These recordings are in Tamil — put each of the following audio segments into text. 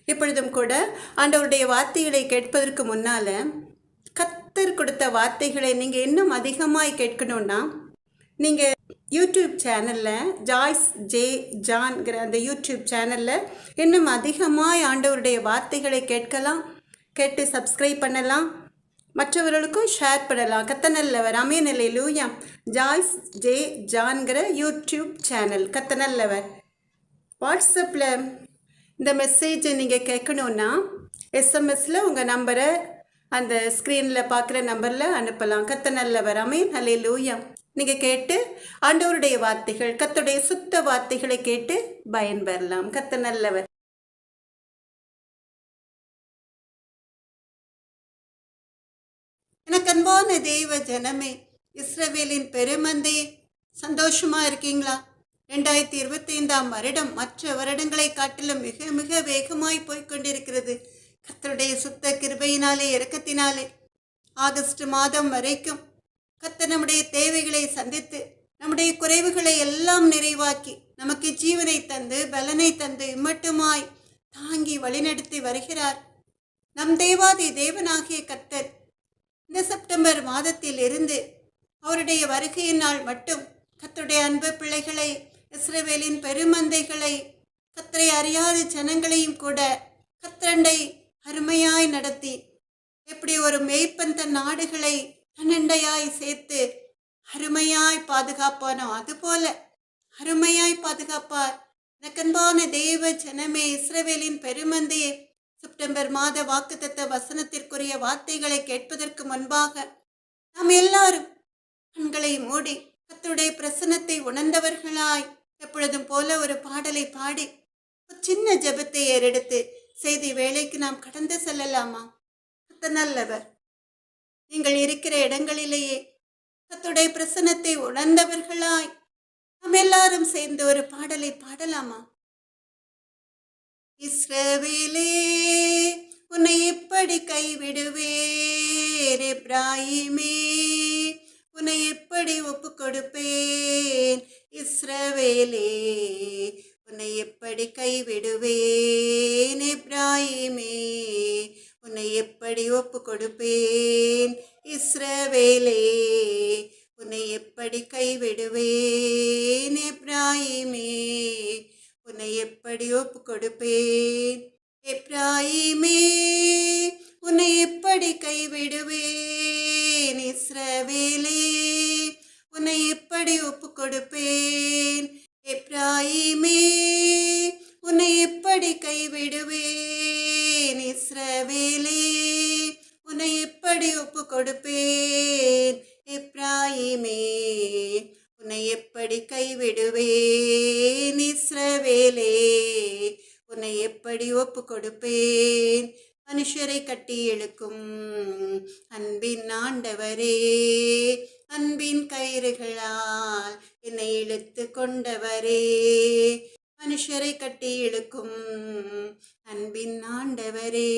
இப்பொழுதும் கூட ஆண்டவருடைய வார்த்தைகளை கேட்பதற்கு முன்னால கர்த்தர் கொடுத்த வார்த்தைகளை நீங்கள் இன்னும் அதிகமாய் கேட்கணும்னா நீங்கள் யூடியூப் சேனலில் ஜாய்ஸ் ஜே ஜான்கிற அந்த யூடியூப் சேனலில் இன்னும் அதிகமாய் ஆண்டவருடைய வார்த்தைகளை கேட்டு சப்ஸ்கிரைப் பண்ணலாம், மற்றவர்களுக்கும் ஷேர் பண்ணலாம். கத்தனல்லவர் அமேன் அல்லேலூயா. ஜாய்ஸ் ஜே ஜான்கிற யூடியூப் சேனல் கத்தனல்லவர். வாட்ஸ்அப்பில் இந்த மெசேஜை நீங்கள் கேட்கணுன்னா எஸ்எம்எஸில் உங்கள் நம்பரை அந்த ஸ்க்ரீனில் பார்க்குற நம்பரில் அனுப்பலாம். கத்தனல்லவர் அமேன் அல்லேலூயா. நீங்கள் கேட்டு ஆண்டவருடைய வார்த்தைகள், கர்த்தருடைய சுத்த வார்த்தைகளை கேட்டு பயன்பெறலாம். கத்தனல்லவர். எனக்கு அன்பான தெய்வ ஜனமே, இஸ்ரவேலின் பெருமந்தையே, சந்தோஷமா இருக்கீங்களா? 2025ஆம் வருடம் மற்ற வருடங்களை காட்டிலும் மிக மிக வேகமாய் போய்கொண்டிருக்கிறது. கர்த்தருடைய சுத்த கிருபையினாலே, இரக்கத்தினாலே ஆகஸ்ட் மாதம் வரைக்கும் கர்த்தர் நம்முடைய தேவைகளை சந்தித்து நம்முடைய குறைவுகளை எல்லாம் நிறைவாக்கி நமக்கு ஜீவனை தந்து பலனை தந்து இம்மட்டுமாய் தாங்கி வழிநடத்தி வருகிறார். நம் தேவாதி தேவனாகிய கர்த்தர் இந்த செப்டம்பர் மாதத்தில் இருந்து அவருடைய வருகையின் நாள் மட்டும் கர்த்தருடைய அன்பு பிள்ளைகளை, இஸ்ரவேலின் பெருமந்தைகளை, கர்த்தரை அறியாத ஜனங்களையும் கூட கர்த்தரண்டை அருமையாய் நடத்தி, எப்படி ஒரு மேய்ப்பன் தன் நாடுகளை தன்னண்டையாய் சேர்த்து அருமையாய் பாதுகாப்பானோ அதுபோல அருமையாய் பாதுகாப்பார். எனக்கன்பான தேவ ஜனமே, இஸ்ரவேலின் பெருமந்தையே, செப்டம்பர் மாத வாக்குத்தத்த வசனத்திற்குரிய வார்த்தைகளை கேட்பதற்கு முன்பாக நாம் எல்லாரும் கண்களை மூடி கர்த்தருடைய பிரசன்னத்தை உணர்ந்தவர்களாய் எப்பொழுதும் போல ஒரு பாடலை பாடி ஒரு சின்ன ஜெபத்தை ஏறெடுத்து செய்தி வேளைக்கு நாம் கடந்து செல்லலாமா? கர்த்தர் நல்லவர். நீங்கள் இருக்கிற இடங்களிலேயே கர்த்தருடைய பிரசன்னத்தை உணர்ந்தவர்களாய் நாம் எல்லாரும் சேர்ந்து ஒரு பாடலை பாடலாமா? இஸ்ரவேலே, உன்னை எப்படி கைவிடுவேன்? எப்ராயிமே, உன்னை எப்படி ஒப்பு கொடுப்பேன்? இஸ்ரவேலே, உன்னை எப்படி கைவிடுவேன்? எப்ராயிமே, உன்னை எப்படி ஒப்பு கொடுப்பேன்? இஸ்ரவேலே, உன்னை எப்படி கைவிடுவேன்? எப்ராயிமே, உன்னை எப்படி ஒப்பு கொடுப்பேன்? எப்ராயிமே, உன்னை எப்படி கைவிடுவேன்? இஸ்ரவேலே, உன்னை எப்படி ஒப்பு கொடுப்பேன்? எப்ராயிமே, உன்னை எப்படி கைவிடுவேன்? இஸ்ரவேலே, உன்னை எப்படி ஒப்பு கொடுப்பேன்? எப்ராயிமே, உன்னை எப்படி கைவிடுவேன்? இஸ்ரவேலே, உன்னை எப்படி ஒப்பு கொடுப்பேன்? மனுஷரை கட்டி இழுக்கும் அன்பின் ஆண்டவரே, அன்பின் கயிறுகளால் என்னை இழுத்து கொண்டவரே, மனுஷரை கட்டி இழுக்கும் அன்பின் ஆண்டவரே,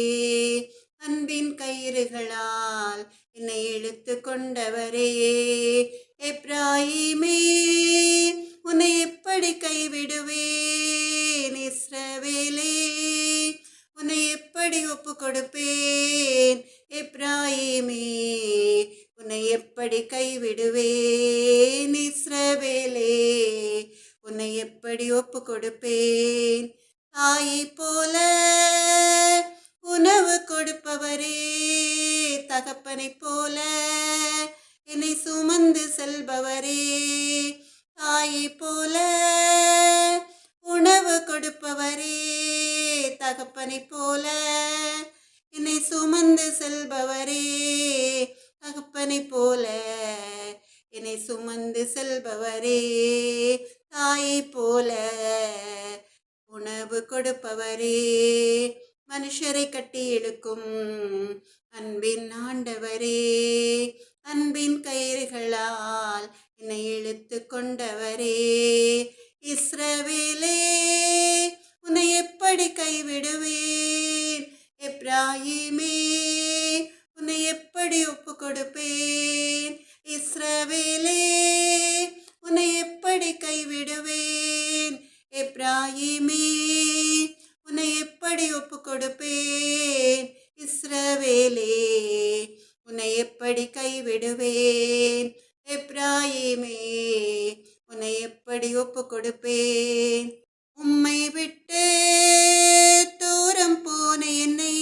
அன்பின் கயிறுகளால் என்னை இழுத்து கொண்டவரே, எப்ராயிமே, உன்னை எப்படி கைவிடுவேன்? இஸ்ரவேலே, உன்னை எப்படி ஒப்பு கொடுப்பேன்? எப்ராயிமே, உன்னை எப்படி கைவிடுவேன்? இஸ்ரவேலே, உன்னை எப்படி ஒப்பு கொடுப்பேன்? தாயை போல உணவு கொடுப்பவரே, தகப்பனை போல என்னை சுமந்து செல்பவரே, தாயை போல உணவு கொடுப்பவரே, தகப்பனை போல என்னை சுமந்து செல்பவரே, தகப்பனை போல என்னை சுமந்து செல்பவரே, தாயை போல உணவு கொடுப்பவரே, மனுஷரை கட்டி இழுக்கும் அன்பின் ஆண்டவரே, அன்பின் கயிறுகளால் என்னை இழுத்து கொண்டவரே, இஸ்ரவேலே, உன்னை எப்படி கைவிடுவேன்? எப்ராயிமே, உன்னை எப்படி ஒப்பு கொடுப்பேன்? இஸ்ரவேலே, உன்னை எப்படி கைவிடுவேன்? எப்ராயிமே, உன்னை எப்படி ஒப்பு கொடுப்பேன்? இஸ்ரவேலே, உன்னை எப்படி கைவிடுவேன்? எப்ராயிமே, உன்னை எப்படி ஒப்பு கொடுப்பேன்? உம்மை விட்டு தூரம் போன என்னை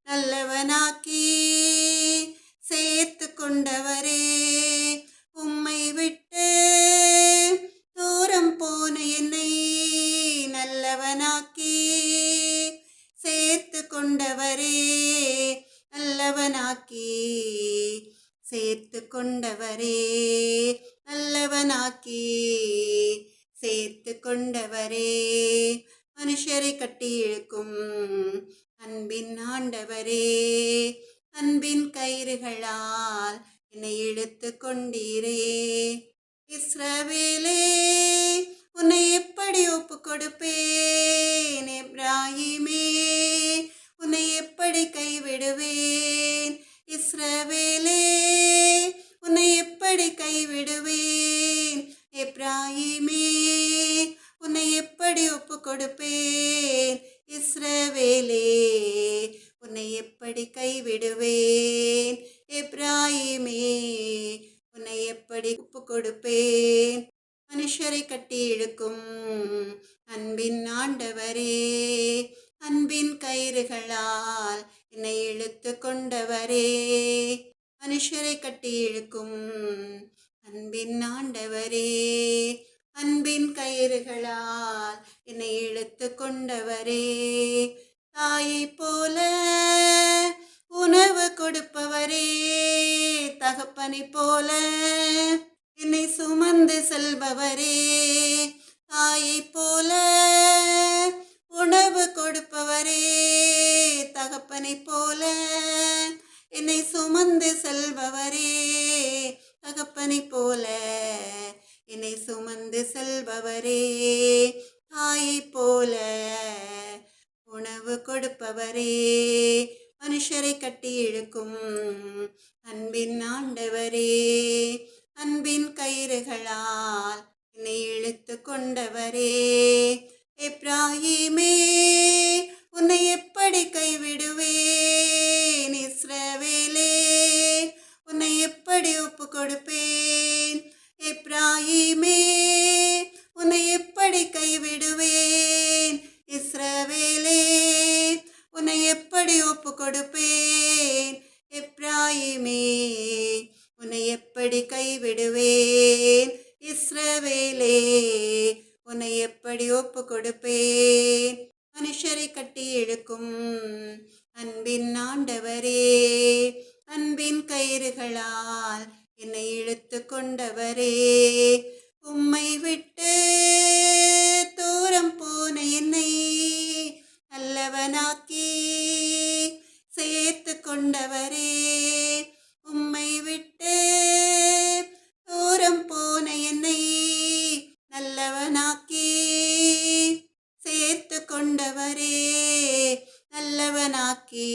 நல்லவனாக்கி சேர்த்து கொண்டவரே, உம்மை விட்டு தூரம் போன என்னை நல்லவனாக்கி சேர்த்து கொண்டவரே, நல்லவனாக்கி சேர்த்து கொண்டவரே, நல்லவனாக்கி சேர்த்து கொண்டவரே, மனுஷரை கட்டி இழுக்கும் அன்பின் ஆண்டவரே, அன்பின் கயிறுகளால் என்னை இழுத்து கொண்டீரே. இஸ்ரவேலே, உன்னை எப்படி ஒப்பு கொடுப்பேன்? எப்ராயிமே, உன்னை எப்படி கைவிடுவேன்? இஸ்ரவேலே, உன்னை எப்படி கைவிடுவேன்? எப்ராயிமே, உன்னை எப்படி ஒப்பு கொடுப்பேன்? இஸ்ரவேலே, உன்னை எப்படி கைவிடுவேன்? எப்ராயிமே, உன்னை எப்படி ஒப்பு கொடுப்பேன்? மனுஷரை கட்டி இழுக்கும் அன்பின் ஆண்டவரே, அன்பின் கயிறுகளால் என்னை இழுத்து கொண்டவரே, மனுஷரை கட்டி இழுக்கும் அன்பின் ஆண்டவரே, அன்பின் கயிறுகளால் என்னை இழுத்து கொண்டவரே, தாயை போல உணவு கொடுப்பவரே, தகப்பனை போல என்னை சுமந்து செல்பவரே, தாயை போல உணவு கொடுப்பவரே, தகப்பனை போல என்னை சுமந்து செல்பவரே, தகப்பனை போல என்னை சுமந்து செல்பவரே, தாயை போல உணவு கொடுப்பவரே, மனுஷரை கட்டி இழுக்கும் அன்பின் ஆண்டவரே, அன்பின் கயிறுகளால் என்னை இழுத்து கொண்டவரே, எப்ராயிமே, உன்னை எப்படி கைவிடுவேன்? இஸ்ரவேலே, உன்னை எப்படி ஒப்பு கொடுப்பேன்? எப்ராயிமே, உன்னை எப்படி கைவிடுவேன்? இஸ்ரவேலே, உன்னை எப்படி ஒப்பு கொடுப்பேன்? எப்ராயிமே, உன்னை எப்படி கைவிடுவேன்? இஸ்ரவேலே, உன்னை எப்படி ஒப்பு கொடுப்பேன்? மனுஷரை கட்டி இழுக்கும் அன்பின் ஆண்டவரே, அன்பின் கயிறுகளால் என்னை இழுத்து கொண்டவரே, உம்மை விட்டு தூரம் போன என்னை நல்லவனாக்கி சேர்த்து கொண்டவரே, உம்மை விட்டு தூரம் போன என்னை நல்லவனாக்கி சேர்த்து கொண்டவரே, நல்லவனாக்கி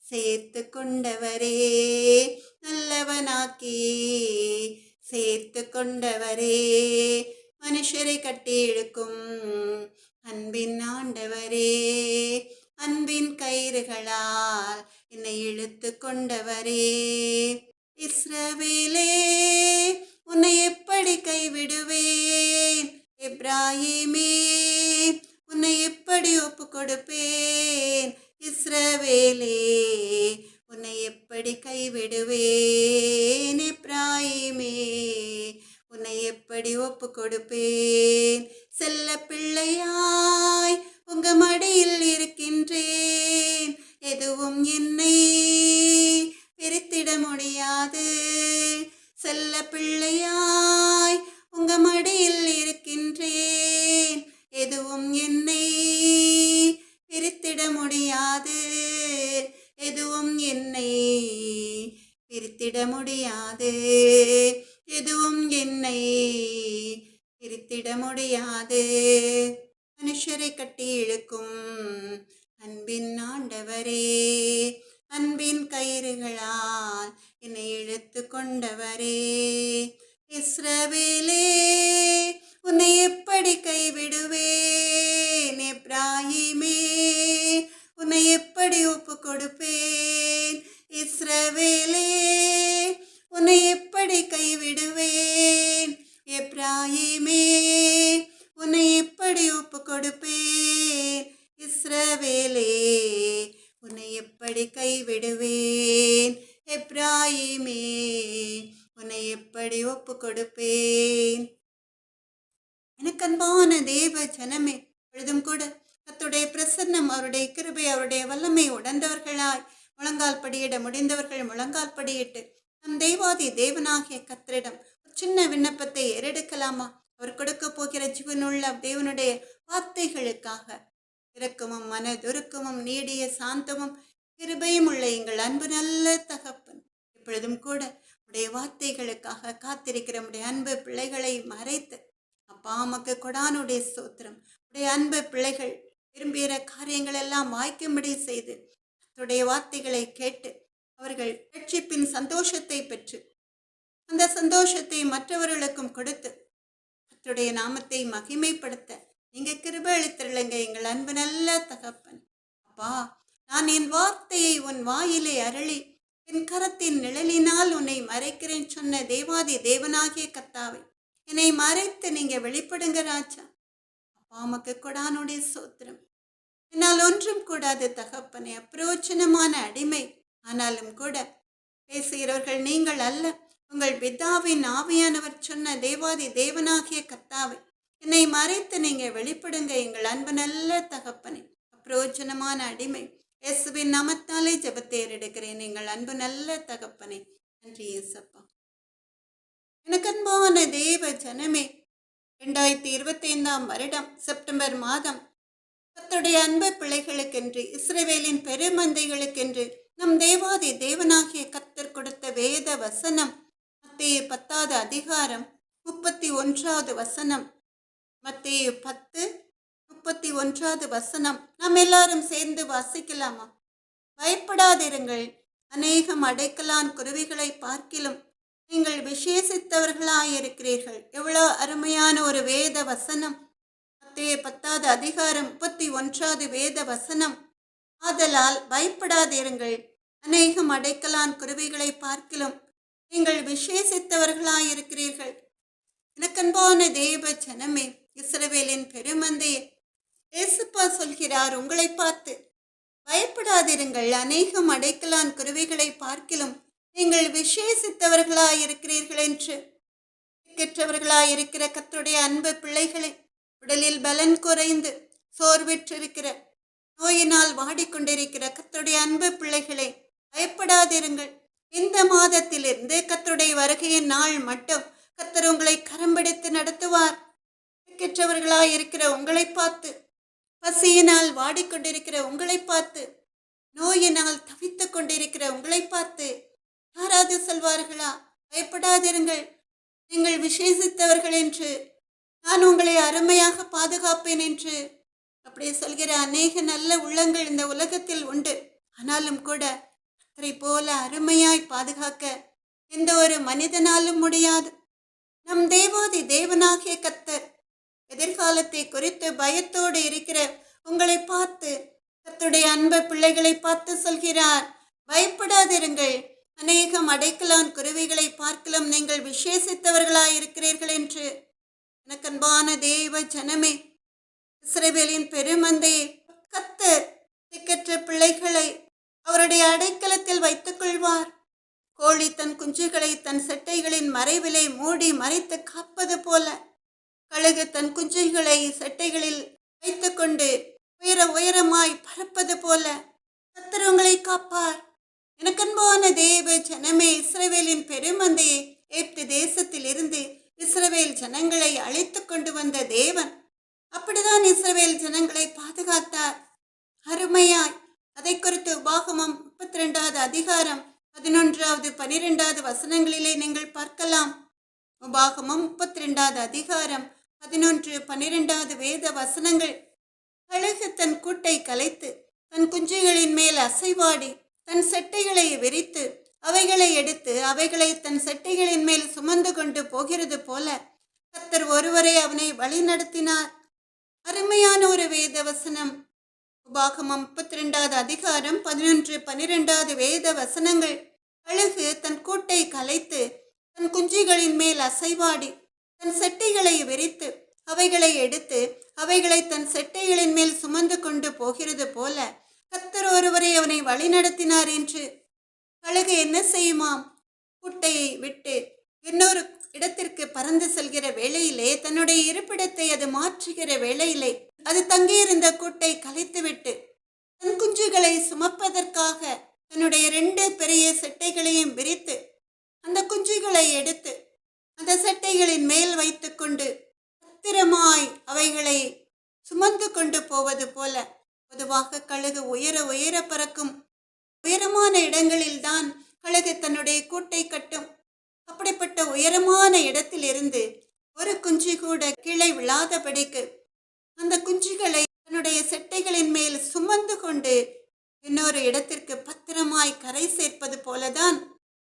சேர்த்து கொண்டவரே, நல்லவனாக்கி சேர்த்து கொண்டவரே, மனுஷரை கட்டி இழுக்கும் அன்பின் ஆண்டவரே, அன்பின் கயிறுகளால் என்னை இழுத்து கொண்டவரே, இஸ்ரவேலே, உன்னை எப்படி கைவிடுவேன்? எப்ராயிமே, உன்னை எப்படி ஒப்பு கொடுப்பேன்? இஸ்ரவேலே, உன்னை எப்படி கைவிடுவேன்? எப்ராயிமே, உன்னை எப்படி ஒப்பு கொடுப்பேன்? செல்ல பிள்ளையாய் உங்க மடியில் இருக்கின்றேன், எதுவும் என்னை பிரித்திட முடியாது. செல்ல பிள்ளையாய் உங்க மடியில் இருக்கின்றேன், எதுவும் என்னை பிரித்திட முடியாது, எதுவும் என்னை பிரித்திட முடியாது, எதுவும் என்னை பிரித்திட முடியாது. மனுஷரை கட்டி இழுக்கும் அன்பின் ஆண்டவரே, அன்பின் கயிறுகளால் என்னை இழுத்து கொண்டவரே, இஸ்ரவேலே, உன்னை எப்படி கைவிடுவேன்? எப்ராயிமே, இஸ்ரவேலே உன்னை எப்படி கைவிடுவேன், எப்ராயிமே உன்னை எப்படி ஒப்பு கொடுப்பேன். எனக்கு அன்பான தேவ ஜனமே, பொழுதும் கூட கர்த்தருடைய பிரசன்னம், அவருடைய கிருபை, அவருடைய வல்லமை உணர்ந்தவர்களாய் முழங்கால் படியிட முடிந்தவர்கள் முழங்கால் படியிட்டு நம் தெய்வாதி தேவனாகிய கர்த்தரிடம் ஒரு சின்ன விண்ணப்பத்தை ஏறெடுக்கலாமா? அவர் கொடுக்க போகிற ஜீவனுள்ள தேவனுடைய வார்த்தைகளுக்காக. இரக்கமும் மனதுருக்கமும் நீடிய சாந்தமும் கிருபையும் உள்ள எங்கள் அன்பு நல்ல தகப்பன், இப்பொழுதும் கூட உடைய வார்த்தைகளுக்காக காத்திருக்கிற உடைய அன்பு பிள்ளைகளை மறைத்து, அப்பா உமக்கு கொடானுடைய ஸ்தோத்திரம். உடைய அன்பு பிள்ளைகள் விரும்புகிற காரியங்கள் எல்லாம் வாய்க்கும்படி செய்து உடைய வார்த்தைகளை கேட்டு அவர்கள் ரட்சிப்பின் சந்தோஷத்தை பெற்று அந்த சந்தோஷத்தை மற்றவர்களுக்கும் கொடுத்து கர்த்தருடைய நாமத்தை மகிமைப்படுத்த நீங்க கிருபை அளித்திருங்க எங்கள் அன்பு நல்ல தகப்பன். அப்பா, நான் என் வார்த்தையை உன் வாயிலை அருளி என் கரத்தின் நிழலினால் உன்னை மறைக்கிறேன் சொன்ன தேவாதி தேவனாகிய கர்த்தாவை என்னை மறைத்து நீங்க வெளிப்படுங்க ராஜா. அப்பா உமக்கு கொடானுடைய சோத்திரம். என்னால் ஒன்றும் கூடாது தகப்பனே, அப்பிரோச்சனமான அடிமை. ஆனாலும் கூட பேசுகிறவர்கள் நீங்கள் அல்ல, உங்கள் பிதாவின் ஆவியானவர் சொன்ன தேவாதி தேவனாகிய கர்த்தாவை என்னை மறைத்து நீங்க வெளிப்படுங்க எங்கள் அன்பு நல்ல தகப்பனே. அப்பிரோச்சனமான அடிமை இயேசுவின் நாமத்தாலே ஜெபத்தை எடுக்கிறேன் எங்கள் அன்பு நல்ல தகப்பனே. நன்றி இயேசப்பா. எனக்கு அன்பான தேவ ஜனமே, 2025 வருடம் செப்டம்பர் மாதம் கர்த்தருடைய அன்பு பிள்ளைகளுக்கென்று, இஸ்ரவேலின் பெருமந்தைகளுக்கென்று நம் தேவாதி தேவனாகிய கர்த்தர் கொடுத்த வேத வசனம் மத்தேயு 10 அதிகாரம் 31 வசனம். மத்தேயு 10:31 வசனம். நாம் எல்லாரும் சேர்ந்து வாசிக்கலாமா? பயப்படாதிருங்கள், அநேகம் அடைக்கலான் குருவிகளை பார்க்கிலும் நீங்கள் விசேஷித்தவர்களாயிருக்கிறீர்கள். எவ்வளோ அருமையான ஒரு வேத வசனம். மத்தேயு 10 அதிகாரம் 31 வேத வசனம். ஆதலால் பயப்படாதிருங்கள், அநேகம் அடைக்கலான் குருவிகளை பார்க்கிலும் நீங்கள் விசேஷித்தவர்களாயிருக்கிறீர்கள். எனக்கன்பான தேவ ஜனமே, இஸ்ரவேலின் பெருமந்தையே, இயேசுப்பா சொல்கிறார் உங்களை பார்த்து, பயப்படாதிருங்கள், அநேகம் அடைக்கலான் குருவிகளை பார்க்கிலும் நீங்கள் விசேஷித்தவர்களாயிருக்கிறீர்கள் என்று. திக்கற்றவர்களாயிருக்கிற கர்த்தருடைய அன்பு பிள்ளைகளை, உடலில் பலன் குறைந்து சோர்விற்றிருக்கிற, நோயினால் வாடிக்கொண்டிருக்கிற கர்த்தருடைய அன்பு பிள்ளைகளை, பயப்படாதிருங்கள். இந்த மாதத்திலிருந்து கர்த்தருடைய வருகையின் நாள் மட்டும் கர்த்தர் உங்களை கரம் பிடித்து நடத்துவார். திக்கற்றவர்களாயிருக்கிற உங்களை பார்த்து, பசியினால் வாடிக்கொண்டிருக்கிற உங்களை பார்த்து, நோயினால் தவித்து கொண்டிருக்கிற உங்களை பார்த்து யாராவது சொல்வார்களா? பயப்படாதிருங்கள், நீங்கள் விசேஷித்தவர்கள் என்று, நான் உங்களை அருமையாக பாதுகாப்பேன் என்று. அப்படி சொல்கிற அநேக நல்ல உள்ளங்கள் இந்த உலகத்தில் உண்டு. ஆனாலும் கூட கர்த்தரை போல அருமையாய் பாதுகாக்க எந்த ஒரு மனிதனாலும் முடியாது. நம் தேவாதி தேவனாகிய கர்த்தர் எதிர்காலத்தை குறித்து பயத்தோடு இருக்கிற உங்களை பார்த்து, கர்த்தருடைய அன்பு பிள்ளைகளை பார்த்து சொல்கிறார், பயப்படாதிருங்கள், அநேகம் அடைக்கலான் குருவிகளை பார்க்கலாம் நீங்கள் விசேஷித்தவர்களாயிருக்கிறீர்கள் என்று. எனக்கன்பான தேவ ஜனமே, இஸ்ரவேலின் பெருமந்தையை, கர்த்தர் திக்கற்ற பிள்ளைகளை அவருடைய அடைக்கலத்தில் வைத்துக் கொள்வார். கோழி தன் குஞ்சுகளை தன் செட்டைகளின் மறைவிலை மூடி மறைத்து காப்பது போல, கழுகு தன் குஞ்சுகளை செட்டைகளில் வைத்துக்கொண்டு உயரமாய் பறப்பது போல கர்த்தர் உங்களை காப்பார். எனக்கன்பான தேவ ஜனமே, இஸ்ரவேலின் பெருமந்தையை, எகிப்து தேசத்தில் இருந்து இஸ்ரவேல் ஜனங்களை அழைத்து கொண்டு வந்த தேவன் அப்படிதான் இஸ்ரவேல் ஜனங்களை பாதுகாத்தார் அருமையாய். அதை குறித்து உபாகமம் 32 அதிகாரம் 11, 12 வசனங்களிலே நீங்கள் பார்க்கலாம். உபாகமம் 32 அதிகாரம் 11, 12 வேத வசனங்கள். கழுகு தன் கூட்டை கலைத்து தன் குஞ்சுகளின் மேல் அசைவாடி தன் செட்டைகளை விரித்து அவைகளை எடுத்து அவைகளை தன் செட்டைகளின் மேல் சுமந்து கொண்டு போகிறது போல கர்த்தர் ஒருவரை அவனை வழி நடத்தினார். அருமையான ஒரு வேத வசனம். உபாகமம் 32 அதிகாரம் 11, 12 வேத வசனங்கள். கழுகு தன் கூட்டை கலைத்து தன் குஞ்சுகளின் மேல் அசைவாடி தன் செட்டைகளை விரித்து அவைகளை எடுத்து அவைகளை தன் செட்டைகளின் மேல் சுமந்து கொண்டு போகிறது போல கர்த்தர் ஒருவரை அவனை வழிநடத்தினார் என்று கழுகு என்ன செய்யுமாம்? குட்டையை விட்டு இன்னொரு இடத்திற்கு பறந்து செல்கிற வேளையிலே, தன்னுடைய இருப்பிடத்தை அது மாற்றுகிற வேளையிலே, அது தங்கியிருந்த கூட்டை கலைத்துவிட்டு தன் குஞ்சுகளை சுமப்பதற்காக தன்னுடைய 2 பெரிய செட்டைகளையும் விரித்து அந்த குஞ்சுகளை எடுத்து அந்த செட்டைகளின் மேல் வைத்து கொண்டு பத்திரமாய் அவைகளை சுமந்து கொண்டு போவது போல, பொதுவாக கழுகு உயர உயர பறக்கும். உயரமான இடங்களில்தான் கழுகு தன்னுடைய கூட்டை கட்டும். அப்படிப்பட்ட உயரமான இடத்திலிருந்து ஒரு குஞ்சு கூட கீழே விழாதபடிக்கு அந்த குஞ்சுகளை தன்னுடைய செட்டைகளின் மேல் சுமந்து கொண்டு இன்னொரு இடத்திற்கு பத்திரமாய் கரை சேர்ப்பது போலதான்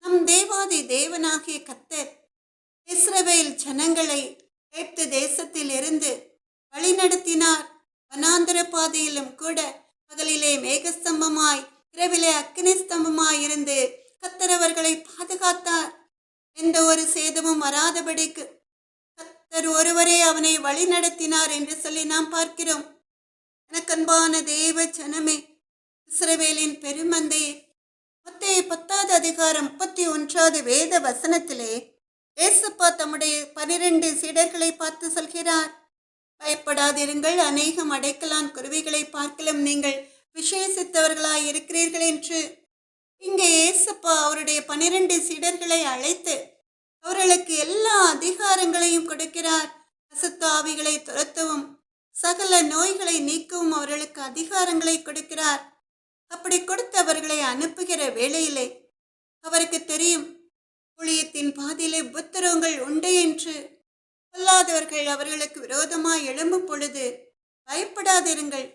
நம் தேவாதி தேவனாகிய கர்த்தர் இஸ்ரவேல் ஜனங்களை எகிப்து தேசத்தில் இருந்து வழிநடத்தினார். வனாந்தர பாதையிலும் கூட பகலிலே மேகஸ்தம்பமாய் இரவிலே அக்கினி ஸ்தம்பமாய் இருந்து கர்த்தர் அவர்களை பாதுகாத்தார். எந்த ஒரு சேதமும் வராதபடிக்கு கர்த்தர் ஒருவரே அவனை வழி நடத்தினார் என்று சொல்லி நாம் பார்க்கிறோம். எனக்கன்பான தேவ ஜனமே, இஸ்ரவேலின் பெருமந்தையே, மத்தேயு 10வது அதிகாரம் 31வது வேத வசனத்திலே ஏசப்பா தம்முடைய 12 சீடர்களை பார்த்து சொல்கிறார், பயப்படாதிருங்கள், அநேகம் அடைக்கலான் குருவிகளை பார்க்கலும் நீங்கள் விசேஷித்தவர்களாய் இருக்கிறீர்கள் என்று. இங்கே ஏசப்பா அவருடைய 12 சீடர்களை அழைத்து அவர்களுக்கு எல்லா அதிகாரங்களையும் கொடுக்கிறார். அசுத்த ஆவிகளை துரத்தவும் சகல நோய்களை நீக்கவும் அவர்களுக்கு அதிகாரங்களை கொடுக்கிறார். அப்படி கொடுத்து அவர்களை அனுப்புகிற வேளையிலே அவருக்கு தெரியும், ஊழியத்தின் பாதியிலே உபத்திரவங்கள் உண்டு என்று. பொல்லாதவர்கள் அவர்களுக்கு விரோதமாய் எழும்பும் பொழுது பயப்படாதிருங்கள்,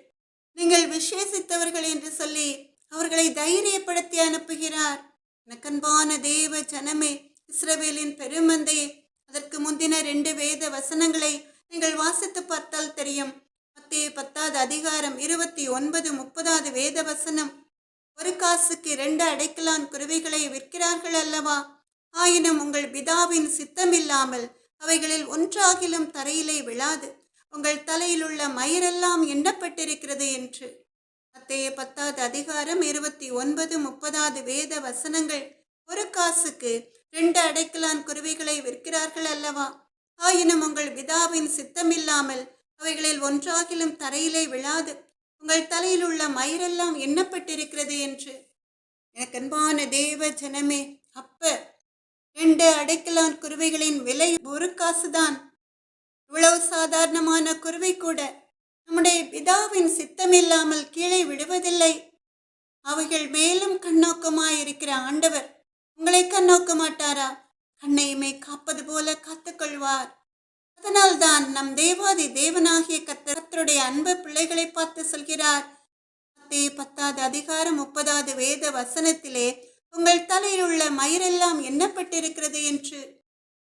நீங்கள் விசேஷித்தவர்கள் என்று சொல்லி அவர்களை தைரியப்படுத்தி அனுப்புகிறார். எனக்கன்பான தேவ ஜனமே, இஸ்ரவேலின் பெருமந்தையே, அதற்கு முந்தின 2 வேத வசனங்களை நீங்கள் வாசித்து பார்த்தால் தெரியும். மத்தேயு 10வது அதிகாரம் 29, 30வது வேத வசனம், ஒரு காசுக்கு 2 அடைக்கலான் குருவிகளை விற்கிறார்கள் அல்லவா? ஆயினும் உங்கள் பிதாவின் சித்தமில்லாமல் அவைகளில் ஒன்றாகிலும் தரையிலே விழாது, உங்கள் தலையில் உள்ள மயிரெல்லாம் எண்ணப்பட்டிருக்கிறது என்று. மத்தேயு 10வது அதிகாரம் 29, 30வது வேத வசனங்கள், ஒரு காசுக்கு 2 அடைக்கலான் குருவிகளை விற்கிறார்கள் அல்லவா? ஆயினும் உங்கள் பிதாவின் சித்தமில்லாமல் அவைகளில் ஒன்றாகிலும் தரையிலே விழாது, உங்கள் தலையில் உள்ள மயிரெல்லாம் எண்ணப்பட்டிருக்கிறது என்று. எனக்கன்பான தேவ ஜனமே, அப்ப 2 அடைக்கலான் குருவிகளின் விலை 1 காசுதான். இவ்வளவு சாதாரணமான குருவி கூட நம்முடைய பிதாவின் சித்தமில்லாமல் கீழே விடுவதில்லை. அவைகள் மேலும் கண்ணோக்கமாயிருக்கிற ஆண்டவர் உங்களை கண்ணோக்க மாட்டாரா? கண்ணையுமே காப்பது போல காத்துக்கொள்வார். அதனால்தான் நம் தேவாதி தேவனாகிய கர்த்தருடைய அன்பு பிள்ளைகளை பார்த்து சொல்கிறார். மத்தேயு 10வது அதிகாரம் 30வது வேத வசனத்திலே, உங்கள் தலையில் உள்ள மயிரெல்லாம் எண்ணப்பட்டிருக்கிறது என்று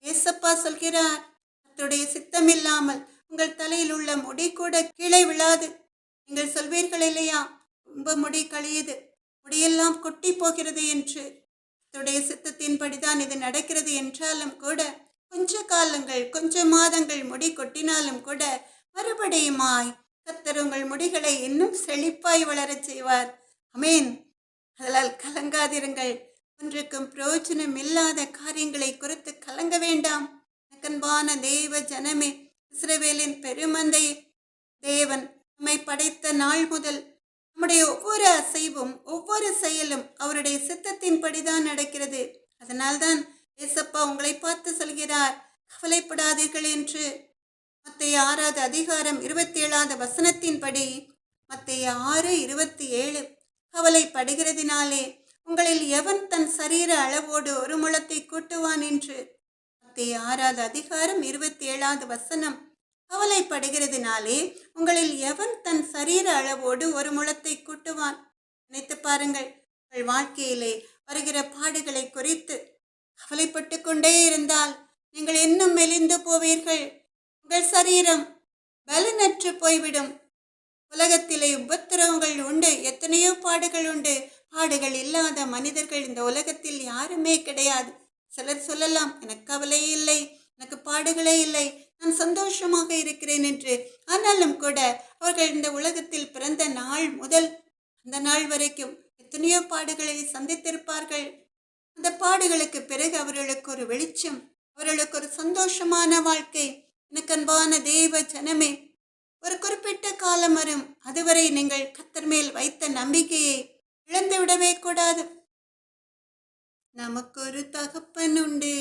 ஏசப்பா சொல்கிறார். கர்த்தருடைய சித்தமில்லாமல் உங்கள் தலையில் உள்ள முடி கூட கீழே விழாது. நீங்கள் சொல்வீர்கள் இல்லையா, ரொம்ப முடி கழியுது, முடியெல்லாம் கொட்டி போகிறது என்று. கர்த்தருடைய சித்தத்தின்படிதான் இது நடக்கிறது என்றாலும் கூட கொஞ்ச காலங்கள், கொஞ்ச மாதங்கள் முடி கொட்டினாலும் கூட மறுபடியுமாய் கர்த்தர் உங்கள் முடிகளை இன்னும் செழிப்பாய் வளரச் செய்வார். அமேன். அதனால் கலங்காதிருங்கள். ஒன்றுக்கும் பிரயோஜனம் இல்லாத காரியங்களை குறித்து கலங்க வேண்டாம். அன்பான தேவ ஜனமே, இஸ்ரவேலின் பெருமந்தை, தேவன் நம்மை படைத்த நாள் முதல் நம்முடைய ஒவ்வொரு அசைவும் ஒவ்வொரு செயலும் அவருடைய சித்தத்தின்படிதான் நடக்கிறது. அதனால்தான் ஏசப்பா உங்களை பார்த்து சொல்கிறார், கவலைப்படாதீர்கள் என்று. மத்தேயு 6வது அதிகாரம் 27வது வசனத்தின்படி, மத்தேயு 6:27, கவலைப்படுகிறதினாலே உங்களில் எவன் தன் சரீர அளவோடு 1 முழத்தை கூட்டுவான் என்று. மத்தேயு 6வது அதிகாரம் 27வது வசனம், கவலைப்படுகிறதினாலே உங்களில் எவன் தன் சரீர அளவோடு 1 முழத்தை கூட்டுவான். நினைத்து பாருங்கள், உங்கள் வாழ்க்கையிலே வருகிற பாடுகளை குறித்து கவலைப்பட்டு கொண்டே இருந்தால் நீங்கள் இன்னும் மெலிந்து போவீர்கள். உங்கள் சரீரம் பலனற்று போய்விடும். உலகத்திலே உபத்திரவங்கள் உண்டு, எத்தனையோ பாடுகள் உண்டு. பாடுகள் இல்லாத மனிதர்கள் இந்த உலகத்தில் யாருமே கிடையாது. சிலர் சொல்லலாம், எனக்கு கவலை இல்லை, எனக்கு பாடுகளே இல்லை, நான் சந்தோஷமாக இருக்கிறேன் என்று. ஆனாலும் கூட அவர்கள் இந்த உலகத்தில் பிறந்த நாள் முதல் அந்த நாள் வரைக்கும் எத்தனையோ பாடுகளை சந்தித்திருப்பார்கள். அந்த பாடுகளுக்கு பிறகு அவர்களுக்கு ஒரு வெளிச்சம், அவர்களுக்கு ஒரு சந்தோஷமான வாழ்க்கை. எனக்கு அன்பான தேவ ஜனமே, ஒரு குறிப்பிட்ட காலம் வரும், அதுவரை நீங்கள் கர்த்தர் மேல் வைத்த நம்பிக்கையை இழந்து விடவே கூடாது. நமக்கு ஒரு தகப்பன் உண்டு,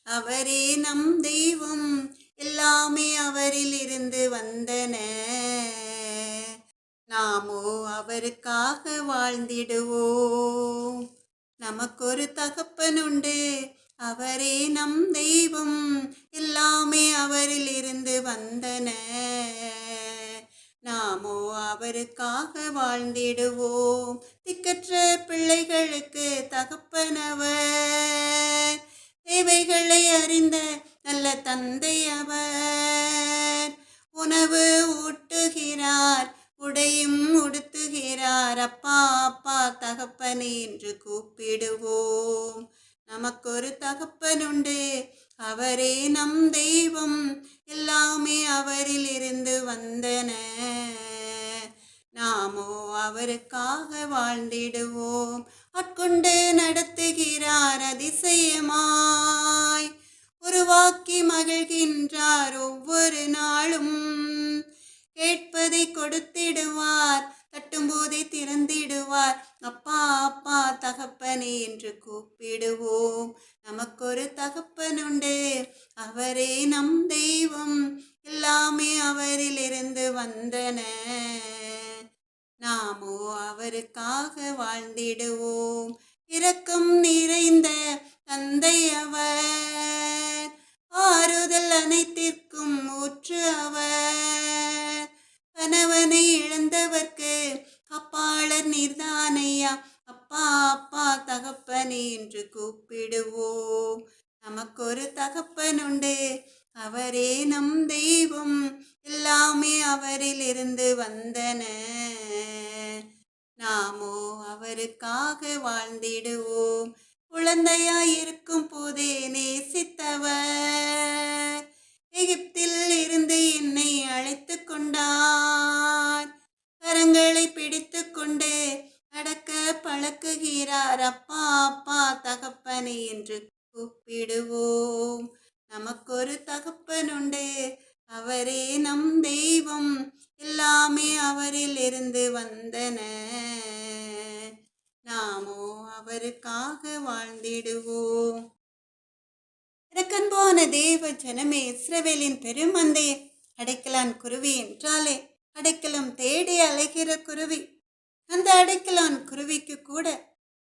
அவரே நம் தெய்வம், எல்லாமே அவரில் இருந்து வந்தன, நாமோ அவருக்காக வாழ்ந்திடுவோம். நமக்கு ஒரு தகப்பன் உண்டு, அவரே நம் தெய்வம், எல்லாமே அவரில் இருந்து வந்தன, நாமோ அவருக்காக வாழ்ந்திடுவோம். திக்கற்ற பிள்ளைகளுக்கு தகப்பனவர், தேவைகளை அறிந்த நல்ல தந்தை அவர். உணவு ஊட்டுகிறார், உடையும் உடுத்துகிறார், அப்பா அப்பா தகப்பனே என்று கூப்பிடுவோம். நமக்கு ஒரு தகப்பன் உண்டு, அவரே நம் தெய்வம், எல்லாமே அவரில் இருந்து வந்தன, நாமோ அவருக்காக வாழ்ந்திடுவோம். ஆட்கொண்டு நடத்துகிறார் அதிசயமாய், உருவாக்கி மகிழ்கின்றார் ஒவ்வொரு நாளும். கேட்பதை கொடுத்திடுவார், தட்டும்போதை திறந்திடுவார், அப்பா அப்பா தகப்பனே என்று கூப்பிடுவோம். நமக்கு ஒரு தகப்பன் உண்டு, அவரே நம் தெய்வம், எல்லாமே அவரில் இருந்து வந்தன, நாமோ அவருக்காக வாழ்ந்திடுவோம். இரக்கம் நிறைந்த தந்தை அவர், ஆறுதல் அனைத்திற்கும் ஊற்று அவர். கணவனை இழந்தவர்க்கு காப்பாளர் நீர்தானையா, அப்பா அப்பா தகப்பனே என்று கூப்பிடுவோம். நமக்கு ஒரு தகப்பன் உண்டு, அவரே நம் தெய்வம், எல்லாமே அவரில் இருந்து வந்தன, நாமோ அவருக்காக வாழ்ந்திடுவோம். குழந்தையாயிருக்கும் போதே நேசித்தவர், எகிப்தில் இருந்து என்னை அழைத்து கொண்டார். கரங்களை பிடித்து கொண்டு நடக்க பழக்குகிறார், அப்பா அப்பா தகப்பனே என்று கூப்பிடுவோம். நமக்கு ஒரு தகப்பன் உண்டு, அவரே நம் தெய்வம், எல்லாமே அவரில் இருந்து வந்தன, நாமோ அவருக்காக வாழ்ந்திடுவோம். எனக்கன்பான தேவ ஜனமே, இஸ்ரவேலின் பெருமந்தை, அடைக்கலான் குருவி என்றாலே அடைக்கலம் தேடி அலைகிற குருவி. அந்த அடைக்கலான் குருவிக்கு கூட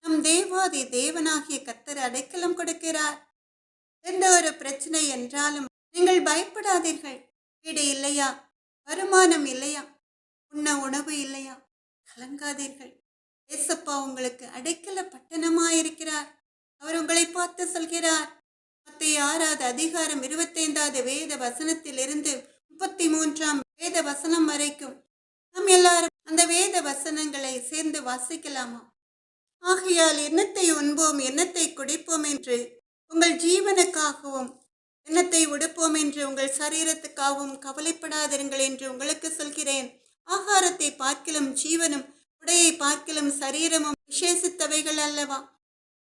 நம் தேவாதி தேவனாகிய கர்த்தர் அடைக்கலம் கொடுக்கிறார். எந்த ஒரு பிரச்சனை என்றாலும் நீங்கள் பயப்படாதீர்கள். வீடு இல்லையா, வருமானம் இல்லையா, உண்ண உணவு இல்லையா, கலங்காதீர்கள். ஏசப்பா உங்களுக்கு அடைக்கல பட்டணமாயிருக்கிறார். அவர் உங்களை பார்த்து சொல்கிறார், மத்தேயு 6வது அதிகாரம் 25வது வேத வசனத்திலிருந்து 33ஆம் வேத வசனம் வரைக்கும் நாம் எல்லாரும் அந்த வேத வசனங்களை சேர்ந்து வாசிக்கலாமா? ஆகையால் எண்ணத்தை உண்போம், எண்ணத்தை குடிப்போம் என்று உங்கள் ஜீவனுக்காகவும், எண்ணத்தை உடுப்போம் என்று உங்கள் சரீரத்துக்காகவும் கவலைப்படாதிருங்கள் என்று உங்களுக்கு சொல்கிறேன். ஆகாரத்தை பார்க்கிலும் ஜீவனும், உடையை பார்க்கிலும் சரீரமும் விசேஷித்தவைகள் அல்லவா?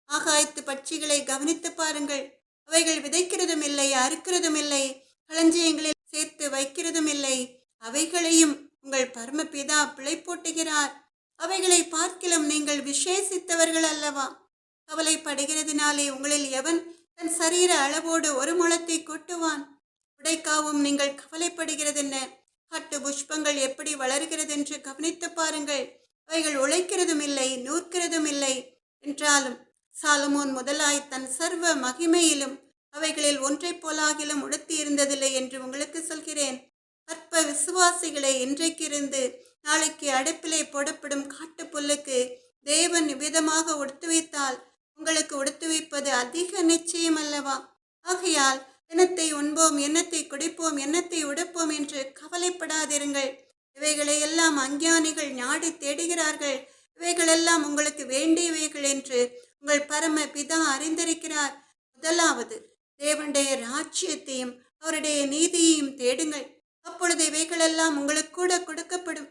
ஆகாயத்து பட்சிகளை கவனித்து பாருங்கள். அவைகள் விதைக்கிறதும் இல்லை, அறுக்கிறதும் இல்லை, களஞ்சியங்களில் சேர்த்து வைக்கிறதும் இல்லை. அவைகளையும் உங்கள் பரமபிதா பிழைப்பூட்டுகிறார். அவைகளை பார்க்கிலும் நீங்கள் விசேஷித்தவர்கள் அல்லவா? கவலைப்படுகிறதுனாலே உங்களில் எவன் தன் சரீர அளவோடு ஒரு முழத்தை கொட்டுவான்? உடைக்காவும் நீங்கள் கவலைப்படுகிறதென்ன? காட்டு புஷ்பங்கள் எப்படி வளர்கிறது என்று கவனித்து பாருங்கள். அவைகள் உழைக்கிறதும் இல்லை, நூற்கிறதும் இல்லை. என்றாலும் சாலமோன் முதலாய் தன் சர்வ மகிமையிலும் அவைகளில் ஒன்றை போலாகிலும் உடுத்தி இருந்ததில்லை என்று உங்களுக்கு சொல்கிறேன். அற்ப விசுவாசிகளை இன்றைக்கிருந்து நாளைக்கு அடுப்பிலே போடப்படும் காட்டு புல்லுக்கு தேவன் விதமாக உடுத்து வைத்தால் உங்களுக்கு உடுத்து வைப்பது அதிக நிச்சயம் அல்லவா? ஆகையால் எண்ணத்தை உண்போம், எண்ணத்தை குடிப்போம், எண்ணத்தை உடுப்போம் என்று கவலைப்படாதிருங்கள். இவைகளை எல்லாம் அஞ்ஞானிகள் நாடி தேடுகிறார்கள். இவைகளெல்லாம் உங்களுக்கு வேண்டியவைகள் என்று உங்கள் பரம பிதா அறிந்திருக்கிறார். முதலாவது தேவனுடைய ராஜ்யத்தையும் அவருடைய நீதியையும் தேடுங்கள். அப்பொழுது இவைகளெல்லாம் உங்களுக்கு கூட கொடுக்கப்படும்.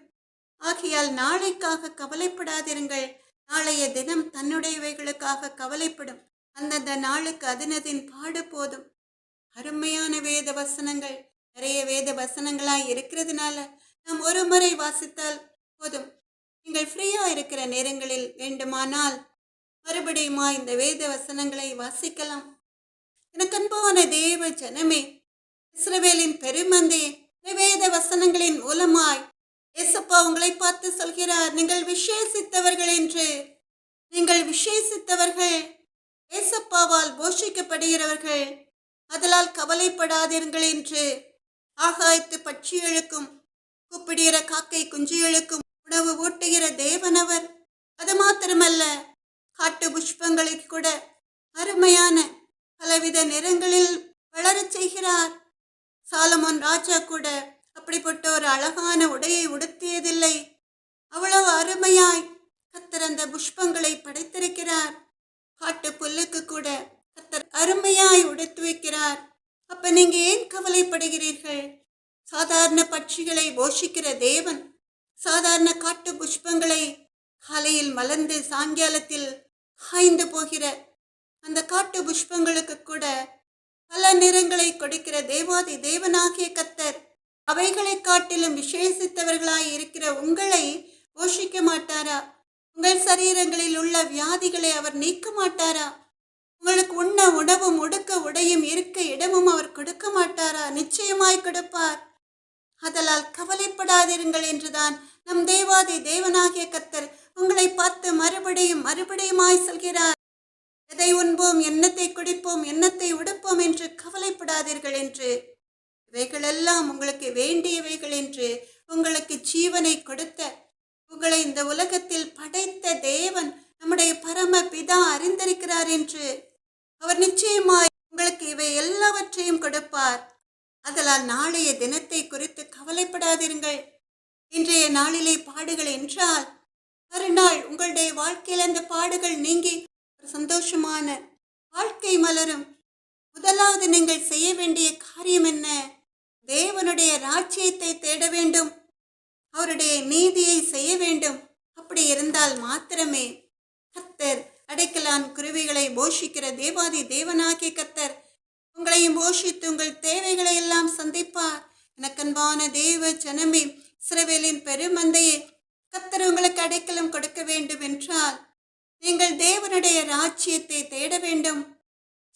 ஆகையால் நாளைக்காக கவலைப்படாதிருங்கள். நாளைய தினம் தன்னுடையவைகளுக்காக கவலைப்படும். அந்தந்த நாளுக்கு அதனதின் பாடு போதும். அருமையான வேத வசனங்கள். நிறைய வேத வசனங்களாய் இருக்கிறதுனால நாம் ஒரு முறை வாசித்தால் போதும். நீங்கள் ஃப்ரீயா இருக்கிற நேரங்களில் வேண்டுமானால் மறுபடியுமா இந்த வேத வசனங்களை வாசிக்கலாம். எனக்கு அன்பான தேவ ஜனமே, இஸ்ரவேலின் பெருமந்தையே, இந்த வேத வசனங்களின் மூலமாய் ஏசப்பா உங்களை பார்த்து சொல்கிறார், நீங்கள் விசேஷித்தவர்கள் என்று. நீங்கள் விசேஷித்தவர்கள், ஏசப்பாவால் போஷிக்கப்படுகிறவர்கள். அதலால் கவலைப்படாதீர்கள் என்று. ஆகாயத்து பட்சிகளுக்கும் கூப்பிடுகிற காக்கை குஞ்சுகளுக்கும் உணவு ஊட்டுகிற தேவனவர். அது மாத்திரமல்ல, காட்டு புஷ்பங்களை கூட அருமையான பலவித நிறங்களில் வளரச் செய்கிறார். சாலமோன் ராஜா கூட அப்படிப்பட்ட ஒரு அழகான உடையை உடுத்தியதில்லை. அவ்வளவு அருமையாய் கர்த்தர் அந்த புஷ்பங்களை படைத்திருக்கிறார். காட்டு புல்லுக்கு கூட கர்த்தர் அருமையாய் உடுத்து வைக்கிறார். அப்ப நீங்க ஏன் கவலைப்படுகிறீர்கள்? சாதாரண பட்சிகளை போஷிக்கிற தேவன் சாதாரண காட்டு புஷ்பங்களை காலையில் மலர்ந்து சாயங்காலத்தில் காய்ந்து போகிற அந்த காட்டு புஷ்பங்களுக்கு கூட பல நிறங்களை கொடுக்கிற தேவாதி தேவனாகிய கர்த்தர் அவைகளை காட்டிலும் விசேஷித்தவர்களாய் இருக்கிற உங்களை போஷிக்க மாட்டாரா? உங்கள் சரீரங்களில் உள்ள வியாதிகளை அவர் நீக்க மாட்டாரா? உங்களுக்கு உண்ண உணவும் உடுக்க உடையும் இருக்க இடமும் அவர் கொடுக்க மாட்டாரா? நிச்சயமாய் கொடுப்பார். அதலால் கவலைப்படாதிருங்கள் என்றுதான் நம் தேவாதி தேவனாகிய கர்த்தர் உங்களை பார்த்து மறுபடியும் மறுபடியுமாய் சொல்கிறார். எதை உண்போம், எண்ணத்தை குடிப்போம், எண்ணத்தை உடுப்போம் என்று கவலைப்படாதீர்கள் என்று. இவைகளெல்லாம் உங்களுக்கு வேண்டியவைகள் என்று உங்களுக்கு ஜீவனை கொடுத்த, உங்களை இந்த உலகத்தில் படைத்த தேவன் நம்முடைய பரம பிதா அறிந்திருக்கிறார் என்று. அவர் நிச்சயமாய் உங்களுக்கு இவை எல்லாவற்றையும் கொடுப்பார். அதனால் நாளைய தினத்தை குறித்து கவலைப்படாதிருங்கள். இன்றைய நாளிலே பாடுகள் என்றால் மறுநாள் உங்களுடைய வாழ்க்கையில் அந்த பாடுகள் நீங்கி ஒரு சந்தோஷமான வாழ்க்கை மலரும். முதலாவது நீங்கள் செய்ய வேண்டிய காரியம் என்ன? தேவனுடைய ராஜ்யத்தை தேட வேண்டும், அவருடைய நீதியை செய்ய வேண்டும். அப்படி இருந்தால் மாத்திரமே கர்த்தர் அடைக்கலான் குருவிகளை போஷிக்கிற தேவாதி தேவனாகிய கர்த்தர் உங்களையும் போஷித்து உங்கள் தேவைகளை எல்லாம் சந்திப்பார். எனக்கன்பான தேவ ஜனமே, இஸ்ரவேலின் பெருமந்தையே, கர்த்தர் உங்களுக்கு அடைக்கலம் கொடுக்க வேண்டும் என்றால் நீங்கள் தேவனுடைய ராஜ்யத்தை தேட வேண்டும்,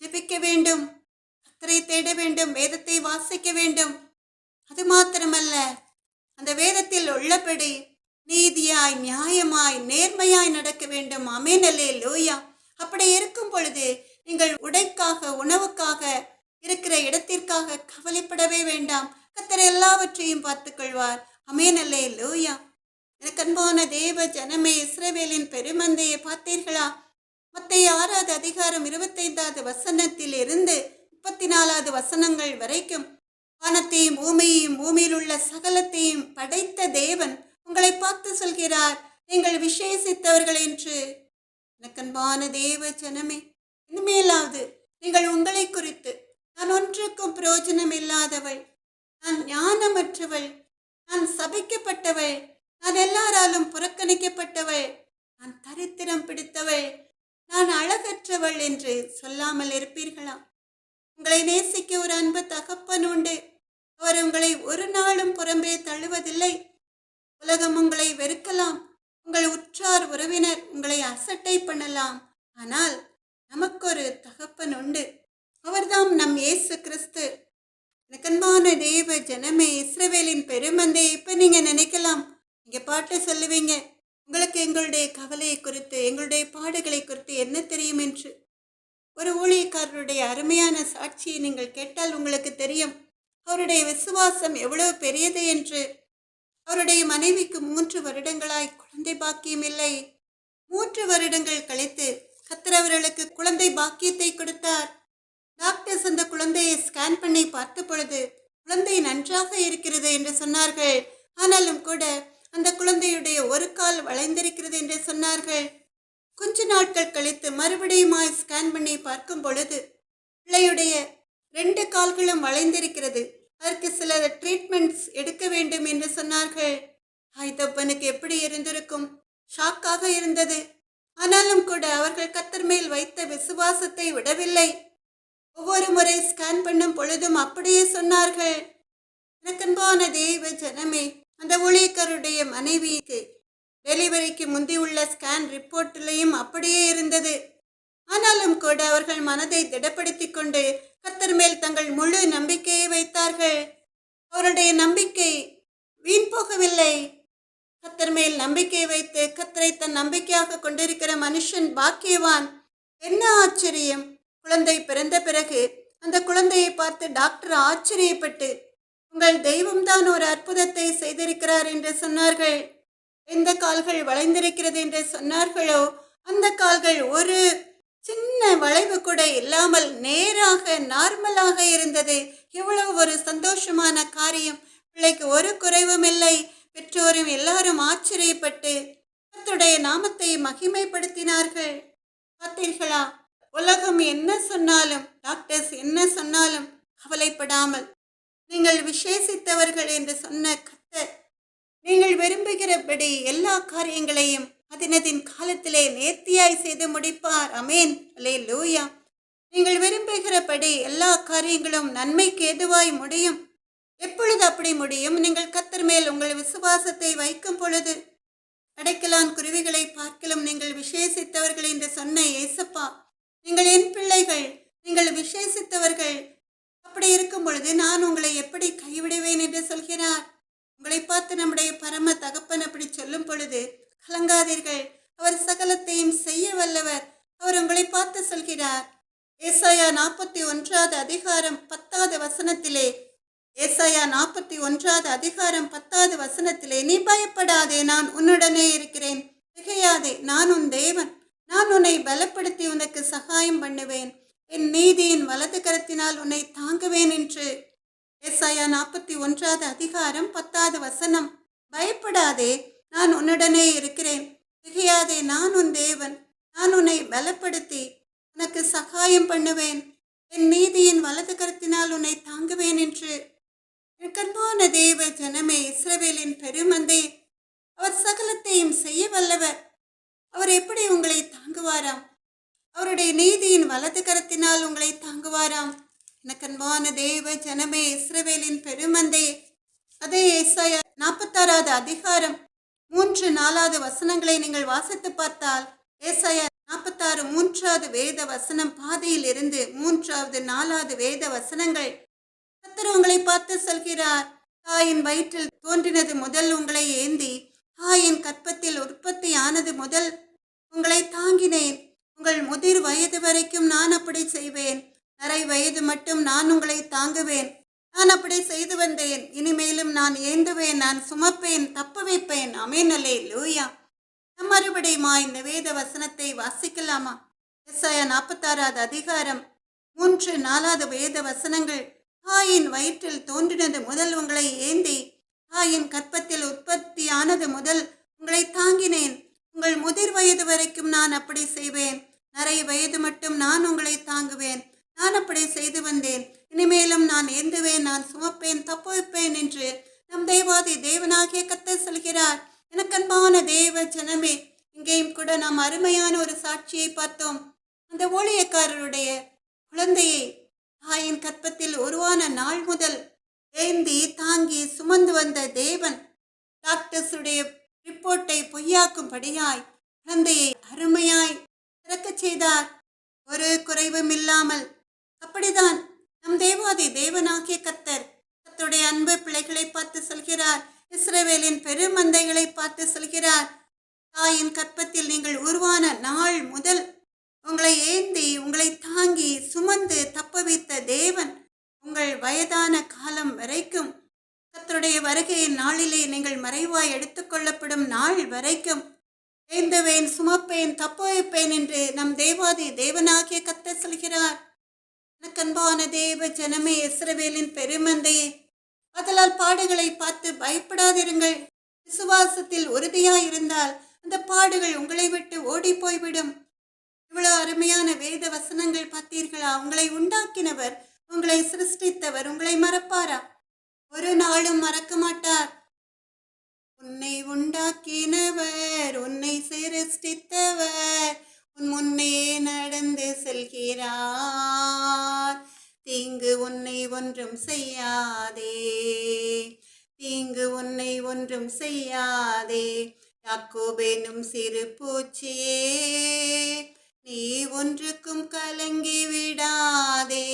ஜெபிக்க வேண்டும், கர்த்தரை தேட வேண்டும், வேதத்தை வாசிக்க வேண்டும். அது மாத்திரமல்ல, அந்த வேதத்தில் உள்ளபடி நீதியாய் நியாயமாய் நேர்மையாய் நடக்க வேண்டும். ஆமென், அல்லேலூயா. அப்படி இருக்கும் பொழுது நீங்கள் உடைக்காக உணவுக்காக இருக்கிற இடத்திற்காக கவலைப்படவே வேண்டாம். கர்த்தர் எல்லாவற்றையும் பார்த்துக் கொள்வார். ஆமென், அல்லேலூயா. எனக்கு அன்பான தேவ ஜனமே, இஸ்ரவேலின் பெருமந்தையை பார்த்தீர்களா? மத்தேயு 6வது அதிகாரம் 25வது வசனத்தில் இருந்து 34வது வசனங்கள் வரைக்கும் வானத்தையும் பூமியையும் பூமியில் உள்ள சகலத்தையும் படைத்த தேவன் உங்களை பார்த்து சொல்கிறார், நீங்கள் விசேஷித்தவர்கள் என்று. எனக்கன்பான தேவ ஜனமே, இனிமேலாவது நீங்கள் உங்களை குறித்து, நான் ஒன்றுக்கும் பிரயோஜனம் இல்லாதவள், நான் ஞானமற்றவள், நான் சபிக்கப்பட்டவள், நான் எல்லாராலும் புறக்கணிக்கப்பட்டவள், நான் தரித்திரம் பிடித்தவள், நான் அழகற்றவள் என்று சொல்லாமல் இருப்பீர்களா? உங்களை நேசிக்க ஒரு அன்பு தகப்பன் உண்டு. அவர் உங்களை ஒரு நாளும் புறம்பே தள்ளுவதில்லை. உலகம் உங்களை வெறுக்கலாம், உங்கள் உற்றார் உறவினர் உங்களை அசட்டை பண்ணலாம். ஆனால் நமக்கு ஒரு தகப்பன் உண்டு. அவர்தான் நம் இயேசு கிறிஸ்து. எனக்கன்பான தேவ ஜனமே, இஸ்ரவேலின் பெருமந்தை, இப்ப நீங்க நினைக்கலாம், நீங்க பாட்டு சொல்லுவீங்க, உங்களுக்கு எங்களுடைய கவலையை குறித்து, எங்களுடைய பாடுகளை குறித்து என்ன தெரியும் என்று. ஒரு ஊழியக்காரருடைய அருமையான சாட்சியை நீங்கள் கேட்டால் உங்களுக்கு தெரியும் அவருடைய விசுவாசம் எவ்வளவு பெரியது என்று. அவருடைய மனைவிக்கு 3 வருடங்களாய் குழந்தை பாக்கியம் இல்லை. 3 வருடங்கள் கழித்து கர்த்தர் அவர்களுக்கு குழந்தை பாக்கியத்தை கொடுத்தார். டாக்டர்ஸ் அந்த குழந்தையை ஸ்கேன் பண்ணி பார்த்த பொழுது குழந்தை நன்றாக இருக்கிறது என்று சொன்னார்கள். ஆனாலும் கூட அந்த குழந்தையுடைய ஒரு கால் வளைந்திருக்கிறது என்று சொன்னார்கள். கொஞ்ச நாட்கள் கழித்து மறுபடியும் ஸ்கேன் பண்ணி பார்க்கும் பொழுது பிள்ளையுடைய 2 கால்களும் வளைந்திருக்கிறது. அதற்கு சில ட்ரீட்மெண்ட்ஸ் எடுக்க வேண்டும் என்று சொன்னார்கள். ஆய்தப்பனுக்கு எப்படி இருந்திருக்கும்? ஷாக்காக இருந்தது. ஆனாலும் கூட அவர்கள் கர்த்தர் மேல் வைத்த விசுவாசத்தை விடவில்லை. ஒவ்வொரு முறை ஸ்கேன் பண்ணும் பொழுதும் அப்படியே சொன்னார்கள். எனக்கன்பான தேவ ஜனமே, அந்த ஊழியக்காரருடைய மனைவிக்கு டெலிவரிக்கு முந்தியுள்ள ஸ்கேன் ரிப்போர்ட்டிலையும் அப்படியே இருந்தது. ஆனாலும் கூட அவர்கள் மனதை திடப்படுத்திக் கொண்டு கர்த்தர் மேல் தங்கள் முழு நம்பிக்கையை வைத்தார்கள். அவருடைய நம்பிக்கை வீண் போகவில்லை. கர்த்தர் மேல் நம்பிக்கை வைத்து கர்த்தரை தன் நம்பிக்கையாக கொண்டிருக்கிற மனுஷன் பாக்கியவான். என்ன ஆச்சரியம்! குழந்தை பிறந்த பிறகு அந்த குழந்தையை பார்த்து டாக்டர் ஆச்சரியப்பட்டு, உங்கள் தெய்வம்தான் ஒரு அற்புதத்தை செய்திருக்கிறார் என்று சொன்னார்கள். எந்த கால்கள் வளைந்திருக்கிறது என்று சொன்னார்களோ அந்த கால்கள் ஒரு சின்ன வளைவு கூட இல்லாமல் நேராக நார்மலாக இருந்தது. எவ்வளவு ஒரு சந்தோஷமான காரியம்! பிள்ளைக்கு ஒரு குறைவும் இல்லை. பெற்றோரும் எல்லாரும் ஆச்சரியப்பட்டு கர்த்தருடைய நாமத்தை மகிமைப்படுத்தினார்கள். பார்த்தீர்களா? உலகம் என்ன சொன்னாலும், டாக்டர்ஸ் என்ன சொன்னாலும் கவலைப்படாமல், நீங்கள் விசேஷித்தவர்கள் என்று சொன்ன கர்த்தர் நீங்கள் விரும்புகிறபடி எல்லா காரியங்களையும் அதினதின் காலத்திலே நேர்த்தியாய் செய்து முடிப்பார். அமேன், அல்லேலூயா. நீங்கள் விரும்புகிறபடி எல்லா காரியங்களும் நன்மைக்கு ஏதுவாய் முடியும். எப்பொழுது அப்படி முடியும்? நீங்கள் கர்த்தர் மேல் உங்கள் விசுவாசத்தை வைக்கும் பொழுது. அடைக்கலான் குருவிகளை பார்க்கலும் நீங்கள் விசேஷித்தவர்கள் என்று சொன்ன ஏசப்பா, நீங்கள் என் பிள்ளைகள், நீங்கள் விசேஷித்தவர்கள். அப்படி இருக்கும் பொழுது நான் உங்களை எப்படி கைவிடுவேன் என்று சொல்கிறார். உங்களை பார்த்து நம்முடைய பரம தகப்பன் அப்படி சொல்லும் பொழுது கலங்காதீர்கள், அவர் சகலத்தையும் செய்ய வல்லவர். அவர் உங்களை பார்த்து சொல்கிறார். ஏசாயா 41 அதிகாரம் 10 வசனத்திலே, ஏசாயா 41 அதிகாரம் 10 வசனத்திலே, நீ பயப்படாதே, நான் உன்னுடனே இருக்கிறேன். திகையாதே, நான் உன் தேவன். நான் உன்னை பலப்படுத்தி உனக்கு சகாயம் பண்ணுவேன். என் நீதியின் வலது கரத்தினால் உன்னை தாங்குவேன் என்று. ஏசாயா 41 அதிகாரம் 10 வசனம். பயப்படாதே, நான் உன்னுடனே இருக்கிறேன். திகையாதே, நான் உன் தேவன். நான் உன்னை பலப்படுத்தி உனக்கு சகாயம் பண்ணுவேன். என் நீதியின் வலது கரத்தினால் உன்னை தாங்குவேன் என்று. கர்ப்பான தேவ ஜனமே, இஸ்ரவேலின் பெருமந்தே, அவர் சகலத்தையும் செய்ய வல்லவர். அவர் எப்படி உங்களை தாங்குவாராம்? அவருடைய நீதியின் வலது கரத்தினால் உங்களை தாங்குவாராம். எனக்கன்பான தேவ ஜனமே, இஸ்ரவேலின் பெருமந்தே, அதே ஏசாயா 46 அதிகாரம் 3-4 வசனங்களை நீங்கள் வாசித்து பார்த்தால், ஏசாயா 46 3வது வேத வசனம் பாதியில் இருந்து 3வது 4வது வேத வசனங்கள், கர்த்தர் உங்களை பார்த்து சொல்கிறார். தாயின் வயிற்றில் தோன்றினது முதல் உங்களை ஏந்தி, தாயின் கற்பத்தில் உற்பத்தி ஆனது முதல் உங்களை தாங்கினேன். உங்கள் முதிர் வயது வரைக்கும் நான் அப்படி செய்வேன். நரை வயது மட்டும் நான் உங்களை தாங்குவேன். நான் அப்படி செய்து வந்தேன். இனிமேலும் நான் ஏந்துவேன், நான் சுமப்பேன், தப்ப வைப்பேன். அமேன், அல்லேலூயா. மறுபடியுமா இந்த வேத வசனத்தை வாசிக்கலாமா? ஏசாயா 46 அதிகாரம் 3-4 வேத வசனங்கள். தாயின் வயிற்றில் தோன்றினது முதல் உங்களை ஏந்தி, தாயின் கற்பத்தில் உற்பத்தியானது முதல் உங்களை தாங்கினேன். உங்கள் முதிர் வயது வரைக்கும் நான் அப்படி செய்வேன். நரை வயது மட்டும் நான் உங்களை தாங்குவேன். நான் அப்படி செய்து வந்தேன். இனிமேலும் நான் ஏந்துவேன், நான் சுமப்பேன், தப்புவிப்பேன் என்று நம் தேவாதி தேவனாகிய கர்த்தர் சொல்கிறார். எனக்கன்பான தேவ ஜனமே, இங்கேயும் கூட நாம் அருமையான ஒரு சாட்சியை பார்த்தோம். அந்த ஊழியக்காரருடைய குழந்தையை தாயின் கற்பத்தில் உருவான நாள் முதல் ஏந்தி தாங்கி சுமந்து வந்த தேவன் டாக்டர்ஸுடைய ரிப்போர்ட்டை பொய்யாக்கும்படியாய் குழந்தையை அருமையாய் பிறக்க செய்தார், ஒரு குறைவும் இல்லாமல். அப்படிதான் நம் தேவாதி தேவனாகிய கர்த்தர் கர்த்தருடைய அன்பு பிள்ளைகளை பார்த்து சொல்கிறார். இஸ்ரவேலின் பெருமந்தைகளை பார்த்து சொல்கிறார், தாயின் கற்பத்தில் நீங்கள் உருவான நாள் முதல் உங்களை ஏந்தி உங்களை தாங்கி சுமந்து தப்ப வைத்த தேவன் உங்கள் வயதான காலம் வரைக்கும், கர்த்தருடைய வருகையின் நாளிலே நீங்கள் மறைவாய் எடுத்துக்கொள்ளப்படும் நாள் வரைக்கும் ஏந்துவேன், சுமப்பேன், தப்ப வைப்பேன் என்று நம் தேவாதி தேவனாகிய கர்த்தர் சொல்கிறார். எனக்கன்பான தேவ ஜனமே, இஸ்ரவேலின் பெருமந்தையே, அதலால் பாடுகளை பார்த்து பயப்படாதிருங்கள். விசுவாசத்தில் உறுதியாயிருந்தால் அந்த பாடுகள் உங்களை விட்டு ஓடி போய்விடும். இவ்வளவு அருமையான வேத வசனங்கள் பார்த்தீர்களா? உங்களை உண்டாக்கினவர் உங்களை சிருஷ்டித்தவர் உங்களை மறப்பாரா? ஒரு நாளும் மறக்க மாட்டார். உன்னை உண்டாக்கினவர், உன்னை சிருஷ்டித்தவர் உன் முன்னே நடந்து செல்கிறார். தீங்கு உன்னை ஒன்றும் செய்யாதே, தீங்கு உன்னை ஒன்றும் செய்யாதே. யாக்கோபேனும் சிறு பூச்சியே, நீ ஒன்றுக்கும் கலங்கி விடாதே.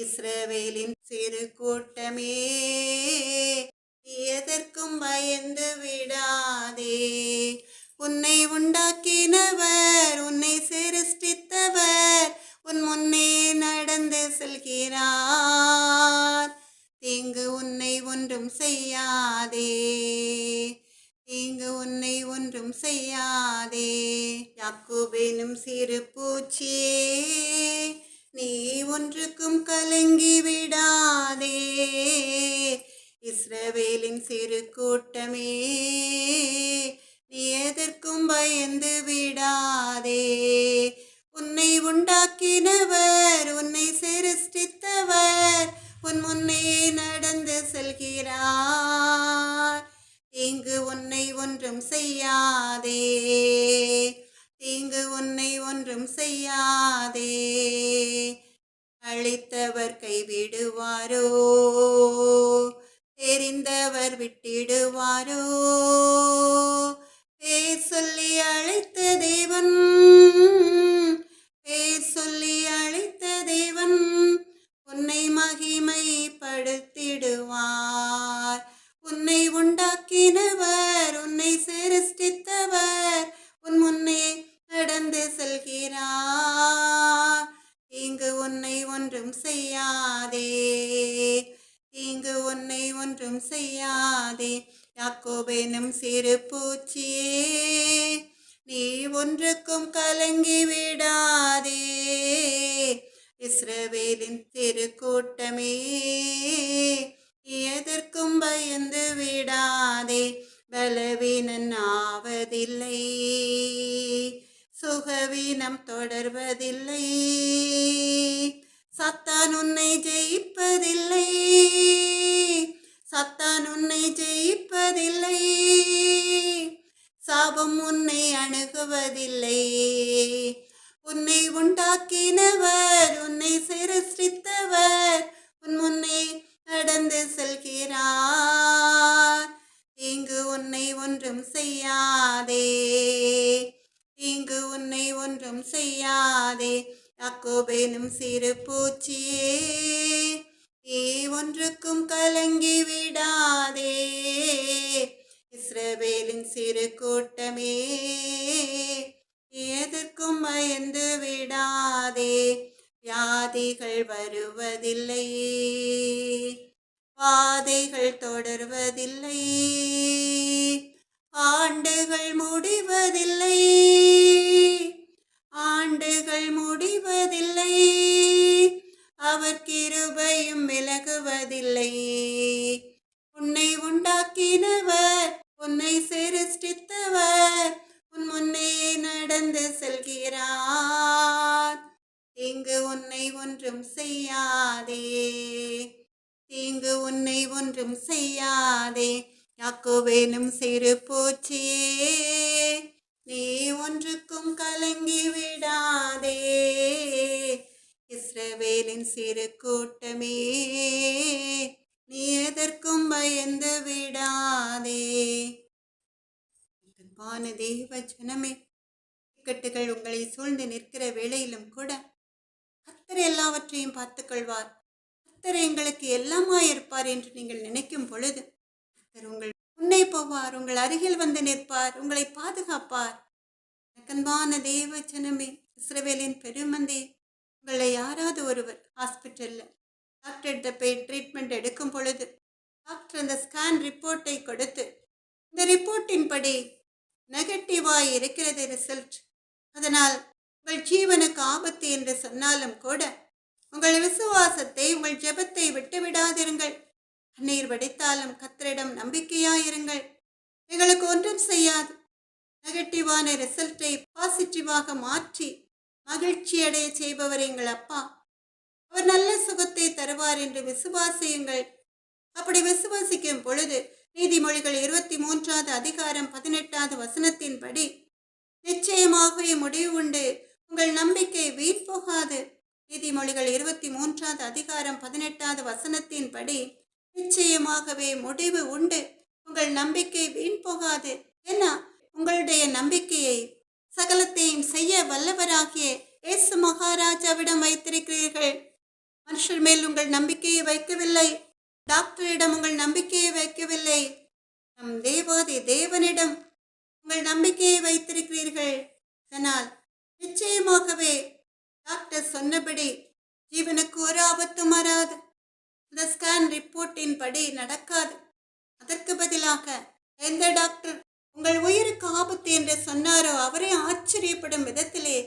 இஸ்ரவேலின் சிறு கூட்டமே, நீ எதற்கும் பயந்து விடாதே. உன்னை உண்டாக்கினவர், உன்னை சிருஷ்டித்தவர் உன் முன்னே நடந்து செல்கிறார். தீங்கு உன்னை ஒன்றும் செய்யாதே, தீங்கு உன்னை ஒன்றும் செய்யாதே. யாக்கோபேனும் சிறு பூச்சியே, நீ ஒன்றுக்கும் கலங்கி விடாதே. இஸ்ரவேலின் சிறு கூட்டமே, நீ எதற்கும் பயந்து விடாதே. உன்னை உண்டாக்கினவர், உன்னை சிருஷ்டித்தவர் உன் முன்னே நடந்து செல்கிறார். தீங்கு உன்னை ஒன்றும் செய்யாதே, தீங்கு உன்னை ஒன்றும் செய்யாதே. அழைத்தவர் கைவிடுவாரோ, தெரிந்தவர் விட்டிடுவாரோ? பேர் சொல்லி அழைத்த தேவன், பேர் சொல்லி அழைத்த தேவன் உன்னை மகிமைப்படுத்திடுவார். உன்னை உண்டாக்கினவர், உன்னை சிருஷ்டித்தவர் உன் முன்னே நடந்து செல்கிறார். தீங்கு உன்னை ஒன்றும் செய்யாதே, தீங்கு உன்னை ஒன்றும் செய்யாதே. யாக்கோபேனும் சிறு பூச்சியே, நீ ஒன்றுக்கும் கலங்கி விடாதே. இஸ்ரவேலின் சிறு கூட்டமே, எதற்கும் பயந்து விடாதே. பலவீனன் ஆவதில்லை, சுகவீனம் தொடர்வதில்லை. சாத்தான் உன்னை ஜெயிப்பதில்லை, சாத்தான் உன்னை ஜெயிப்பதில்லை. சாபம் உன்னை அணுகுவதில்லை. உன்னை உண்டாக்கினவர், உன்னை சிருஷ்டித்தவர் உன் முன்னே நடந்து செல்கிறார். தீங்கு உன்னை ஒன்றும் செய்யாதே, தீங்கு உன்னை ஒன்றும் செய்யாதே. யாக்கோபேனும் சிறு பூச்சியே, நீ ஒன்றுக்கும் கலங்கி விடாதே. இஸ்ரவேலின் சிறு கூட்டமே, எதற்கும் பயந்து விடாதே. வியாதிகள் வருவதில்லை, வாதைகள் தொடர்வதில்லை. ஆண்டுகள் முடிவதில்லை, ஆண்டுகள் முடிவதில்லை. அவர் கிருபையும் விலகுவதில்லை. உன்னை உண்டாக்கினவர், உன்னை சிருஷ்டித்தவர் உன் முன்னே நடந்து செல்கிறார். தீங்கு உன்னை ஒன்றும் செய்யாதே, தீங்கு உன்னை ஒன்றும் செய்யாதே. யாக்கோபேனும் சிறு பூச்சியே, நீ ஒன்றுக்கும் கலங்கி விடாதே. இஸ்ரவேலின் சிறு கூட்டமே, நீ எதற்கும் பயந்து விடாதே. அன்பான தேவ ஜனமே, இக்கட்டுகள் உங்களை சூழ்ந்து நிற்கிற வேளையிலும் கூட கர்த்தர் எல்லாவற்றையும் பார்த்துக் கொள்வார். கர்த்தர் எங்களுக்கு எல்லாமாயிருப்பார் என்று நீங்கள் நினைக்கும் பொழுது கர்த்தர் உங்கள் முன்னே போவார், உங்கள் அருகில் வந்து நிற்பார், உங்களை பாதுகாப்பார். அன்பான தேவ ஜனமே, இஸ்ரவேலின் பெருமந்தே, உங்களை யாராவது ஒருவர் ஹாஸ்பிட்டல்ல டாக்டர்கிட்ட போய் ட்ரீட்மெண்ட் எடுக்கும் பொழுது டாக்டர் அந்த ஸ்கேன் ரிப்போர்ட்டை கொடுத்து, இந்த ரிப்போர்ட்டின் படி நெகட்டிவாய் இருக்கிறது ரிசல்ட், அதனால் உங்கள் ஜீவனுக்கு ஆபத்து என்று சொன்னாலும் கூட உங்கள் விசுவாசத்தை, உங்கள் ஜெபத்தை விட்டுவிடாதிருங்கள். கண்ணீர் வடித்தாலும் கர்த்தரிடம் நம்பிக்கையாயிருங்கள். எங்களுக்கு ஒன்றும் செய்யாது. நெகட்டிவான ரிசல்ட்டை பாசிட்டிவாக மாற்றி மகிழ்ச்சி அடைய செய்பவர் எங்கள் அப்பா. அவர் நல்ல சுகத்தை தருவார் என்று விசுவாசியுங்கள். அப்படி விசுவாசிக்கும் பொழுது நீதிமொழிகள் 23வது அதிகாரம் 18வது வசனத்தின்படி நிச்சயமாகவே முடிவு உண்டு, உங்கள் நம்பிக்கை வீண் போகாது. நீதிமொழிகள் 23வது அதிகாரம் 18வது வசனத்தின்படி நிச்சயமாகவே முடிவு உண்டு, உங்கள் நம்பிக்கை வீண் போகாது. ஏன்னா உங்களுடைய நம்பிக்கையை சகலத்தையும் செய்ய வல்லவராகிய இயேசு மகாராஜாவிடம் வைத்திருக்கிறீர்கள். மனுஷர் மேல் உங்கள் நம்பிக்கையை வைக்கவில்லை, டாக்டரிடம் உங்கள் நம்பிக்கையை வைக்கவில்லை, நம் தேவாதி தேவனிடம் உங்கள் நம்பிக்கையை வைத்திருக்கிறீர்கள். அதனால் நிச்சயமாகவே டாக்டர் சொன்னபடி ஜீவனுக்கு ஒரு ஆபத்தும் வராது. இந்த ஸ்கேன் ரிப்போர்ட்டின் படி நடக்காது. அதற்கு பதிலாக எந்த டாக்டர் உங்கள் உயிருக்கு ஆபத்து என்று சொன்னாரோ அவரே ஆச்சரியப்படும் விதத்திலே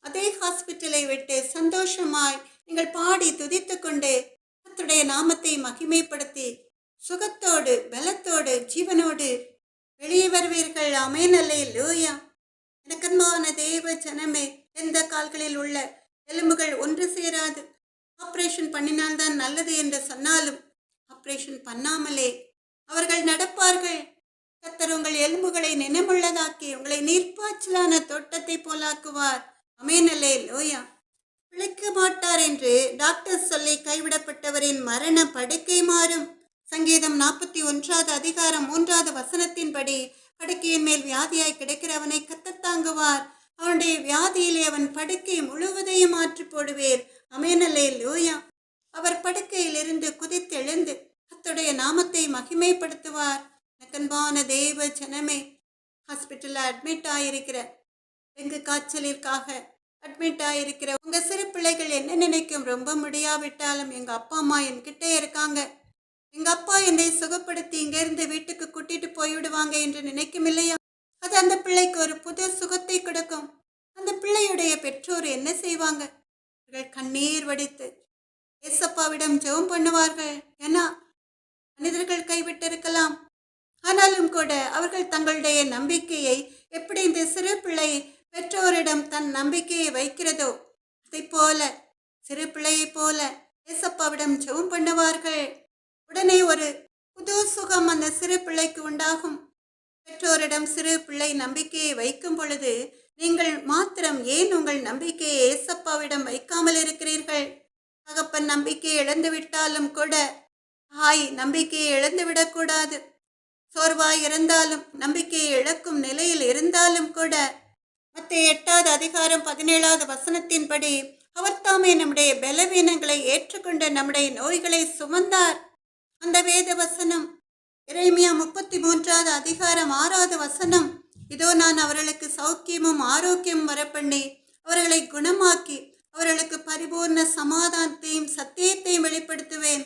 அதே ஹாஸ்பிட்டலை விட்டு சந்தோஷமாய் நீங்கள் பாடி துதித்து கொண்டு கர்த்தருடைய நாமத்தை மகிமைப்படுத்தி சுகத்தோடு பலத்தோடு ஜீவனோடு வெளியே வருவீர்கள். ஆமென், அல்லேலூயா. எனக்கன்பான தேவ ஜனமே, எந்த கால்களில் உள்ள எலும்புகள் ஒன்று சேராது, ஆப்ரேஷன் பண்ணினால்தான் நல்லது என்று சொன்னாலும் ஆப்ரேஷன் பண்ணாமலே அவர்கள் நடப்பார்கள். கர்த்தர் உங்கள் எலும்புகளை நினைவுள்ளதாக்கி உங்களை நீர்ப்பாய்ச்சலான தோட்டத்தை போலாக்குவார். ஆமென், அல்லேலூயா. பிழைக்க மாட்டார் என்று டாக்டர் சொல்லி கைவிடப்பட்டவரின் மரண படுக்கை மாறும். சங்கீதம் 41வது அதிகாரம் 3வது வசனத்தின்படி படுக்கையின் மேல் வியாதியாய் கிடக்கிறவனை கர்த்தர் தாங்குவார். அவனுடைய வியாதியிலே அவன் படுக்கை முழுவதையும் மாற்றி போடுவேர். ஆமென், அல்லேலூயா. அவர் படுக்கையிலிருந்து குதித்தெழுந்து கர்த்தருடைய நாமத்தை மகிமைப்படுத்துவார். எனக்கன்பான தேவ ஜனமே, ஹாஸ்பிட்டலில் அட்மிட் ஆயிருக்கிற, டெங்கு காய்ச்சலிற்காக அட்மிட் ஆயிருக்கிற உங்க சிறு பிள்ளைகள் என்ன நினைக்கும்? ரொம்ப முடியாவிட்டாலும் எங்க அப்பா அம்மா என்கிட்டே இருக்காங்க, எங்க அப்பா என்னை சுகப்படுத்தி இங்கிருந்து வீட்டுக்கு கூட்டிட்டு போய்விடுவாங்க என்று நினைக்கும் இல்லையா? அது அந்த பிள்ளைக்கு ஒரு புது சுகத்தை கொடுக்கும். அந்த பிள்ளையுடைய பெற்றோர் என்ன செய்வாங்க? அவர்கள் கண்ணீர் வடித்து ஏசப்பாவிடம் ஜெபம் பண்ணுவார்கள். ஏன்னா மனிதர்கள் கைவிட்டிருக்கலாம், ஆனாலும் கூட அவர்கள் தங்களுடைய நம்பிக்கையை எப்படி இந்த சிறு பிள்ளை பெற்றோரிடம் தன் நம்பிக்கையை வைக்கிறதோ அதை போல சிறு பிள்ளையை போல ஏசப்பாவிடம் ஜெபம் பண்ணுவார்கள். உடனே ஒரு புது சுகம் அந்த சிறு பிள்ளைக்கு உண்டாகும். பெற்றோரிடம் சிறு பிள்ளை நம்பிக்கையை வைக்கும் பொழுது நீங்கள் மாத்திரம் ஏன் உங்கள் நம்பிக்கையை ஏசப்பாவிடம் வைக்காமல் இருக்கிறீர்கள்? தகப்பன் நம்பிக்கையை இழந்து விட்டாலும் கூட தாய் நம்பிக்கையை இழந்து விடக்கூடாது. சோர்வாய் இருந்தாலும் நம்பிக்கையை இழக்கும் நிலையில் இருந்தாலும் கூட மத்தேயு 8வது அதிகாரம் 17வது வசனத்தின்படி அவர் தாமே நம்முடைய பலவீனங்களை ஏற்றுக்கொண்டு நம்முடைய நோய்களை சுமந்தார். அந்த வேத வசனம் எரேமியா 33வது அதிகாரம் 6வது வசனம், இதோ நான் அவர்களுக்கு சௌக்கியமும் ஆரோக்கியமும் வரப்பண்ணி அவர்களை குணமாக்கி அவர்களுக்கு பரிபூர்ண சமாதானத்தையும் சத்தியத்தையும் வெளிப்படுத்துவேன்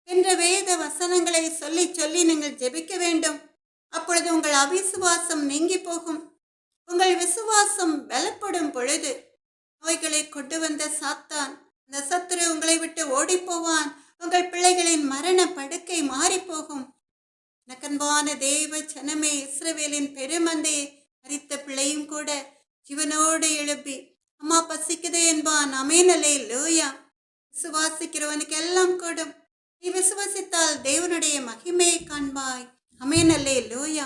என்ற வேத வசனங்களை சொல்லி சொல்லி நீங்கள் ஜெபிக்க வேண்டும். அப்பொழுது உங்கள் அவிசுவாசம் நீங்கி போகும். உங்கள் விசுவாசம் பலப்படும் பொழுது நோய்களை கொண்டு வந்த சாத்தான், அந்த சத்துரு உங்களை விட்டு ஓடி போவான். உங்கள் பிள்ளைகளின் மரண படுக்கை மாறி போகும். நக்கன்பான தேவ ஜனமே, இஸ்ரவேலின் பெருமந்தை மரித்த பிள்ளையும் கூட ஜீவனோடு எழுப்பி அம்மா பசிக்குது என்பான். ஆமென், அல்லேலூயா. விசுவாசிக்கிறவனுக்கு எல்லாம் கூடும். நீ விசுவாசித்தால் தேவனுடைய மகிமையை காண்பாய். ஆமென், அல்லேலூயா.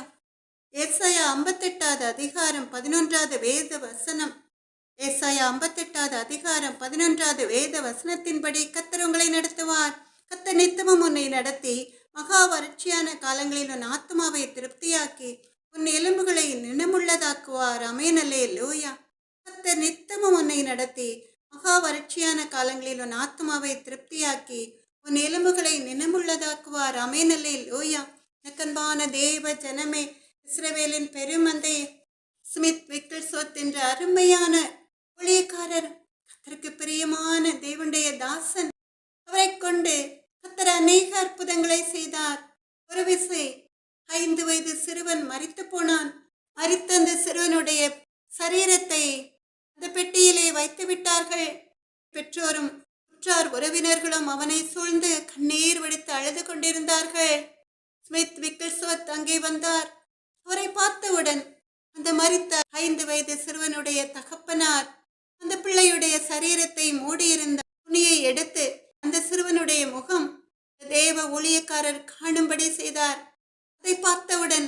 ஏசாயா 58வது அதிகாரம் 11வது வேத வசனம். ஏசாயா 58வது அதிகாரம் 11வது வேத வசனத்தின்படி கர்த்தர் உங்களை நடத்துவார். கர்த்தர் நித்தமும் உன்னை நடத்தி மகா வறட்சியான காலங்களில் உன் ஆத்மாவை திருப்தியாக்கி உன் எலும்புகளை நினமுள்ளதாக்குவார். ஆமென், அல்லேலூயா. கர்த்தர் நித்தமும் உன்னை நடத்தி மகா வறட்சியான காலங்களில் உன் ஆத்மாவை திருப்தியாக்கி உன் எலும்புகளை நினமுள்ளதாக்குவார். ஆமென், அல்லேலூயா. எனக்கன்பான தேவ ஜனமே, இஸ்ரவேலின் பெருமந்தை ஸ்மித் விக்கல்ஸ்வர்த் என்ற அருமையான ஊழியக்காரர், கர்த்தருக்கு பிரியமான தேவனுடைய தாசன், அவரை கொண்டு கர்த்தர் அநேக அற்புதங்களை செய்தார். ஒரு விசை 5 வயது சிறுவன் மரித்து போனான். மரித்த அந்த சிறுவனுடைய சரீரத்தை அந்த பெட்டியிலே வைத்து விட்டார்கள். பெற்றோரும் உற்றார் உறவினர்களும் அவனை சூழ்ந்து கண்ணீர் வடித்து அழுது கொண்டிருந்தார்கள். ஸ்மித் விக்கல்ஸ்வர்த் அங்கே வந்தார். அவரை பார்த்தவுடன் அந்த மரித்த 5 வயது சிறுவனுடைய தகப்பனார் அந்த பிள்ளையுடைய சரீரத்தை மூடியிருந்த துணியை கையை எடுத்து அந்த சிறுவனுடைய முகம் தேவ ஊழியக்காரர் காணும்படி செய்தார். அதை பார்த்தவுடன்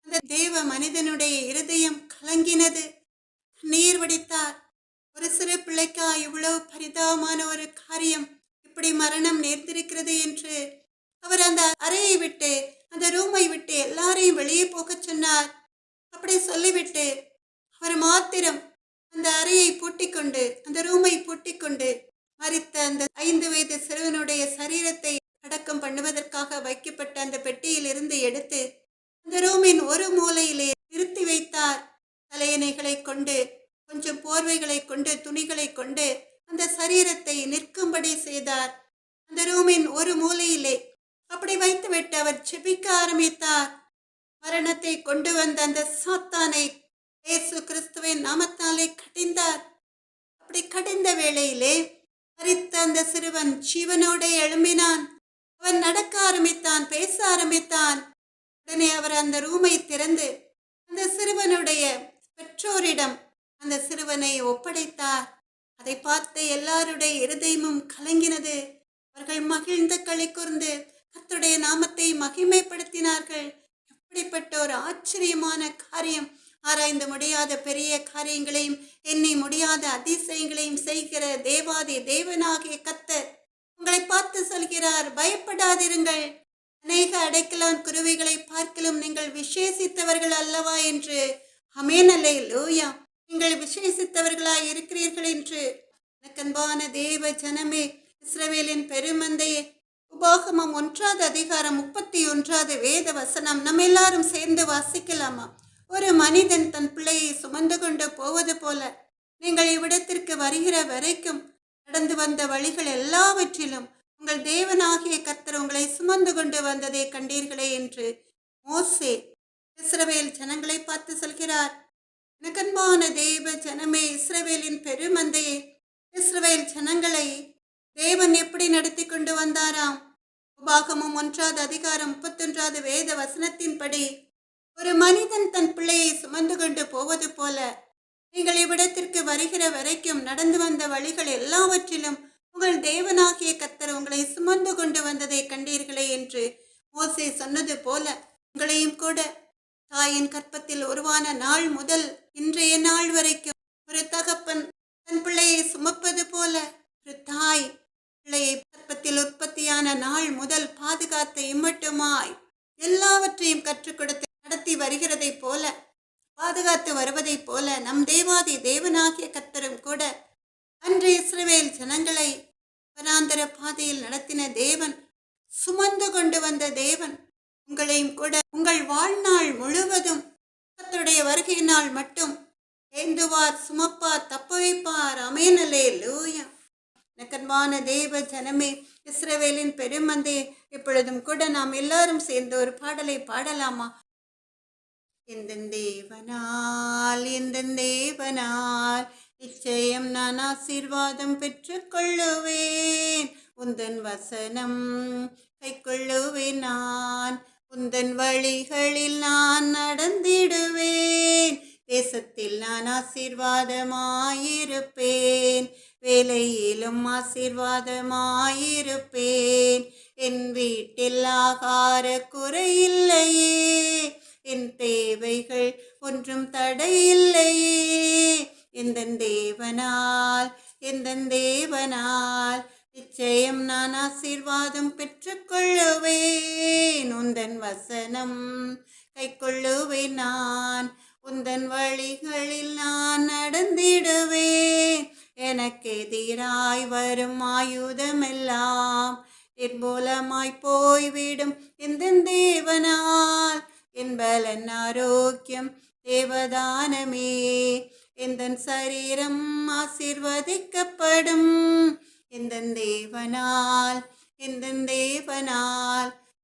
அந்த தேவ மனிதனுடைய இருதயம் கலங்கினது. நீர் வடித்தார். ஒரு சிறு பிள்ளைக்கா இவ்வளவு பரிதாபமான ஒரு காரியம், இப்படி மரணம் நேர்ந்திருக்கிறது என்று அவர் அந்த அறையை விட்டு, அந்த ரூமை விட்டு எல்லாரையும் வெளியே போகச் சொன்னார். அப்படி சொல்லிவிட்டு அவர் மாத்திரம் அந்த அறையை பூட்டிக்கொண்டு, அந்த ரூமை பூட்டிக்கொண்டு, மரித்த அந்த 5 வயது சிறுவனுடைய சரீரத்தை அடக்கம் பண்ணுவதற்காக வைக்கப்பட்ட அந்த பெட்டியில் இருந்து எடுத்து அந்த ரூமின் ஒரு மூலையிலே நிறுத்தி வைத்தார். தலையணைகளை கொண்டு, கொஞ்சம் போர்வைகளை கொண்டு, துணிகளை கொண்டு அந்த சரீரத்தை நிற்கும்படி செய்தார். அந்த ரூமின் ஒரு மூலையிலே அப்படி வைத்துவிட்டு அவர் செபிக்க ஆரம்பித்தார். மரணத்தை கொண்டு வந்த அந்த சாத்தானை இயேசு கிறிஸ்துவின் நாமத்தாலே கடிந்தார். அப்படி கடிந்த வேளையிலே மரித்த அந்த சிறுவன் ஜீவனோடு எழும்பினான். அவன் நடக்க ஆரம்பித்தான், பேச ஆரம்பித்தான். உடனே அவர் அந்த ரூமை திறந்து அந்த சிறுவனுடைய பெற்றோரிடம் அந்த சிறுவனை ஒப்படைத்தார். அதை பார்த்து எல்லாருடைய இருதயமும் கலங்கினது. அவர்கள் மகிழ்ந்து களி கூர்ந்து கர்த்தருடைய நாமத்தை மகிமைப்படுத்தினார்கள். எப்படிப்பட்ட ஒரு ஆச்சரியமான காரியம்! ஆராய்ந்து முடியாத பெரிய காரியங்களையும் எண்ணி முடியாத அதிசயங்களையும் செய்கிற தேவாதி தேவனாகிய கர்த்தர் உங்களை பார்த்து சொல்கிறார், பயப்படாதிருங்கள். அநேக அடைக்கலான் குருவிகளை பார்க்கலும் நீங்கள் விசேஷித்தவர்கள் அல்லவா என்று. ஆமென், அல்லேலூயா. நீங்கள் விசேஷித்தவர்களாய் இருக்கிறீர்கள் என்று. அன்பான தேவ ஜனமே, இஸ்ரவேலின் பெருமந்தையே, உபாகமம் 1 அதிகாரம் 31 வேத வசனம் நம்ம எல்லாரும் சேர்ந்து வாசிக்கலாமா? ஒரு மனிதன் தன் பிள்ளையை சுமந்து கொண்டு போவது போல நீங்கள் இவ்விடத்திற்கு வருகிற வரைக்கும் நடந்து வந்த வழிகள் எல்லாவற்றிலும் உங்கள் தேவனாகிய கர்த்தர் உங்களை சுமந்து கொண்டு வந்ததை கண்டீர்களே என்று மோசே இஸ்ரவேல் ஜனங்களை பார்த்து சொல்கிறார். எனக்கன்பான தேவ ஜனமே, இஸ்ரவேலின் பெருமந்தையே, இஸ்ரவேல் ஜனங்களை தேவன் எப்படி நடத்தி கொண்டு வந்தாராம்? உபாகமம் 1 அதிகாரம் 31 வேத வசனத்தின்படி ஒரு மனிதன் தன் பிள்ளையை சுமந்து கொண்டு போவது போல நீங்கள் இவ்விடத்திற்கு வருகிற வரைக்கும் நடந்து வந்த வழிகள் எல்லாவற்றிலும் உங்கள் தேவனாகிய கர்த்தர் உங்களை சுமந்து கொண்டு வந்ததை கண்டீர்களே என்று மோசே சொன்னது போல உங்களையும் கூட தாயின் கற்பத்தில் உருவான நாள் முதல் இன்றைய நாள் வரைக்கும் ஒரு தகப்பன் தன் பிள்ளையை சுமப்பது போல ஒரு தாய் பிள்ளையை கற்பத்தில் உற்பத்தியான நாள் முதல் பாதுகாத்து இம்மட்டுமாய் எல்லாவற்றையும் கற்றுக் கொடுத்து நடத்தி வருகிறதை போல, பாதுகாத்து வருவதை போல நம் தேவாதி தேவனாகிய கர்த்தரும் கூட அன்று இஸ்ரவேல் ஜனங்களை வனாந்தர பாதையில் நடத்தின தேவன், சுமந்து கொண்டு வந்த தேவன் உங்களையும் கூட உங்கள் வாழ்நாள் முழுவதும் கர்த்தருடைய வருகையினால் மட்டும் ஏந்துவார், சுமப்பார், தப்ப வைப்பார். ஆமென், அல்லேலூயா. எனக்கன்பான தேவ ஜனமே, இஸ்ரவேலின் பெருமந்தே, இப்பொழுதும் கூட நாம் எல்லாரும் சேர்ந்து ஒரு பாடலை பாடலாமா? எந்தன் தேவனால் நிச்சயம் நான் ஆசீர்வாதம் பெற்றுக்கொள்ளுவேன். உந்தன் வசனம் கைக்கொள்ளுவேன். நான் உந்தன் வழிகளில் நான் நடந்திடுவேன். தேசத்தில் நான் ஆசீர்வாதமாயிருப்பேன். வேலையிலும் ஆசீர்வாதமாயிருப்பேன். என் வீட்டில் ஆகார குறையில்லையே. என் தேவைகள் ஒன்றும் தடையில்லையே. எந்தன் தேவனால் நிச்சயம் நான் ஆசீர்வாதம் பெற்றுக்கொள்ளுவேன். உந்தன் வசனம் கைக்கொள்ளுவேன். நான் உந்தன் வழிகளில் நான் நடந்திடுவேன். எனக்கு எதிராய் வரும் ஆயுதமெல்லாம் நிர்மூலமாய் போய்விடும். எந்தன் தேவனால் என் பலன் ஆரோக்கியம் தேவதானமே. எந்தன் சரீரம் ஆசீர்வதிக்கப்படும். எந்தன் தேவனால்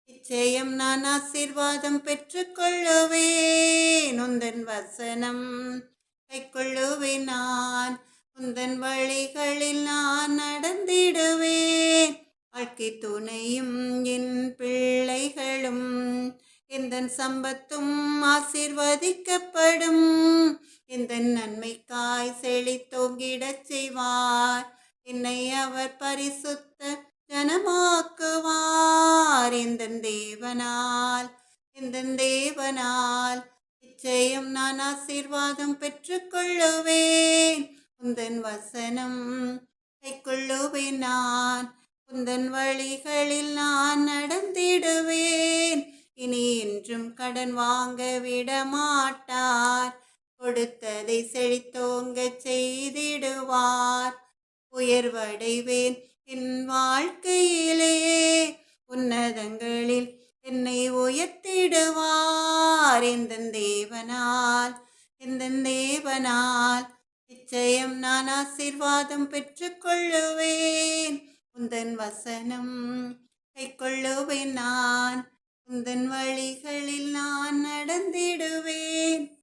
நிச்சயம் நான் ஆசீர்வாதம் பெற்றுக்கொள்ளுவேன். உந்தன் வசனம் கைக்கொள்ளுவேன். நான் உந்தன் வழிகளில் நான் நடந்திடுவேன். வாழ்க்கை துணையும் என் பிள்ளைகளும் எந்தன் சம்பத்தும் ஆசீர்வதிக்கப்படும். எந்தன் நன்மைக்காய் செழித்தோங்கிடச் செய்வார். என்னை அவர் பரிசுத்த ஜனமாக்குவார். இந்த தேவனால் நிச்சயம் நான் ஆசீர்வாதம் பெற்றுக்கொள்ளுவேன். உந்தன் வசனம் கைக்கொள்ளுவேன் நான். உந்தன் வழிகளில் நான் நடந்திடுவேன். இனி என்றும் கடன் வாங்க விட மாட்டார். கொடுத்ததை செழித்தோங்க செய்திடுவார். உயர்வடைவேன் என் வாழ்க்கையிலே. உன்னதங்களில் என்னை உயர்த்திடுவார். இந்த தேவனால் நிச்சயம் நான் ஆசீர்வாதம் பெற்றுக்கொள்ளுவேன். உந்தன் வசனம் கைக்கொள்ளுவேன் நான். உந்தன் வழிகளில் நான் நடந்திடுவேன்.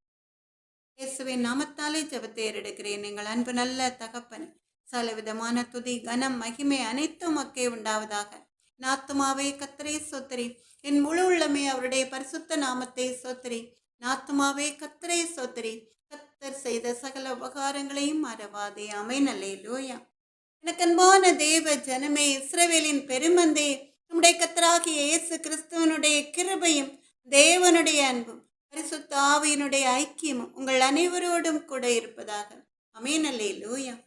இயேசுவின் நாமத்தாலே ஜெபத்தை ஏறெடுக்கிறேன். எங்கள் அன்பு நல்ல தகப்பன், சகலவிதமான துதி கனம் மகிமை அனைத்தும் மக்கே உண்டாவதாக. என் ஆத்துமாவே கர்த்தரை ஸ்தோத்திரி. என் முழு உள்ளமே அவருடைய பரிசுத்த நாமத்தை ஸ்தோத்திரி. என் ஆத்துமாவே கர்த்தரை ஸ்தோத்திரி. கர்த்தர் செய்த சகல உபகாரங்களையும் மறவாதே. ஆமென். அல்லேலூயா. எனக்கு அன்பான தேவ ஜனமே, இஸ்ரவேலின் பெருமந்தே, நம்முடைய கர்த்தராகிய இயேசு கிறிஸ்துவனுடைய கிருபையும் தேவனுடைய அன்பும் பரிசுத்த ஆவியினுடைய ஐக்கியமும் உங்கள் அனைவரோடும் கூட இருப்பதாக. ஆமென். அல்லேலூயா.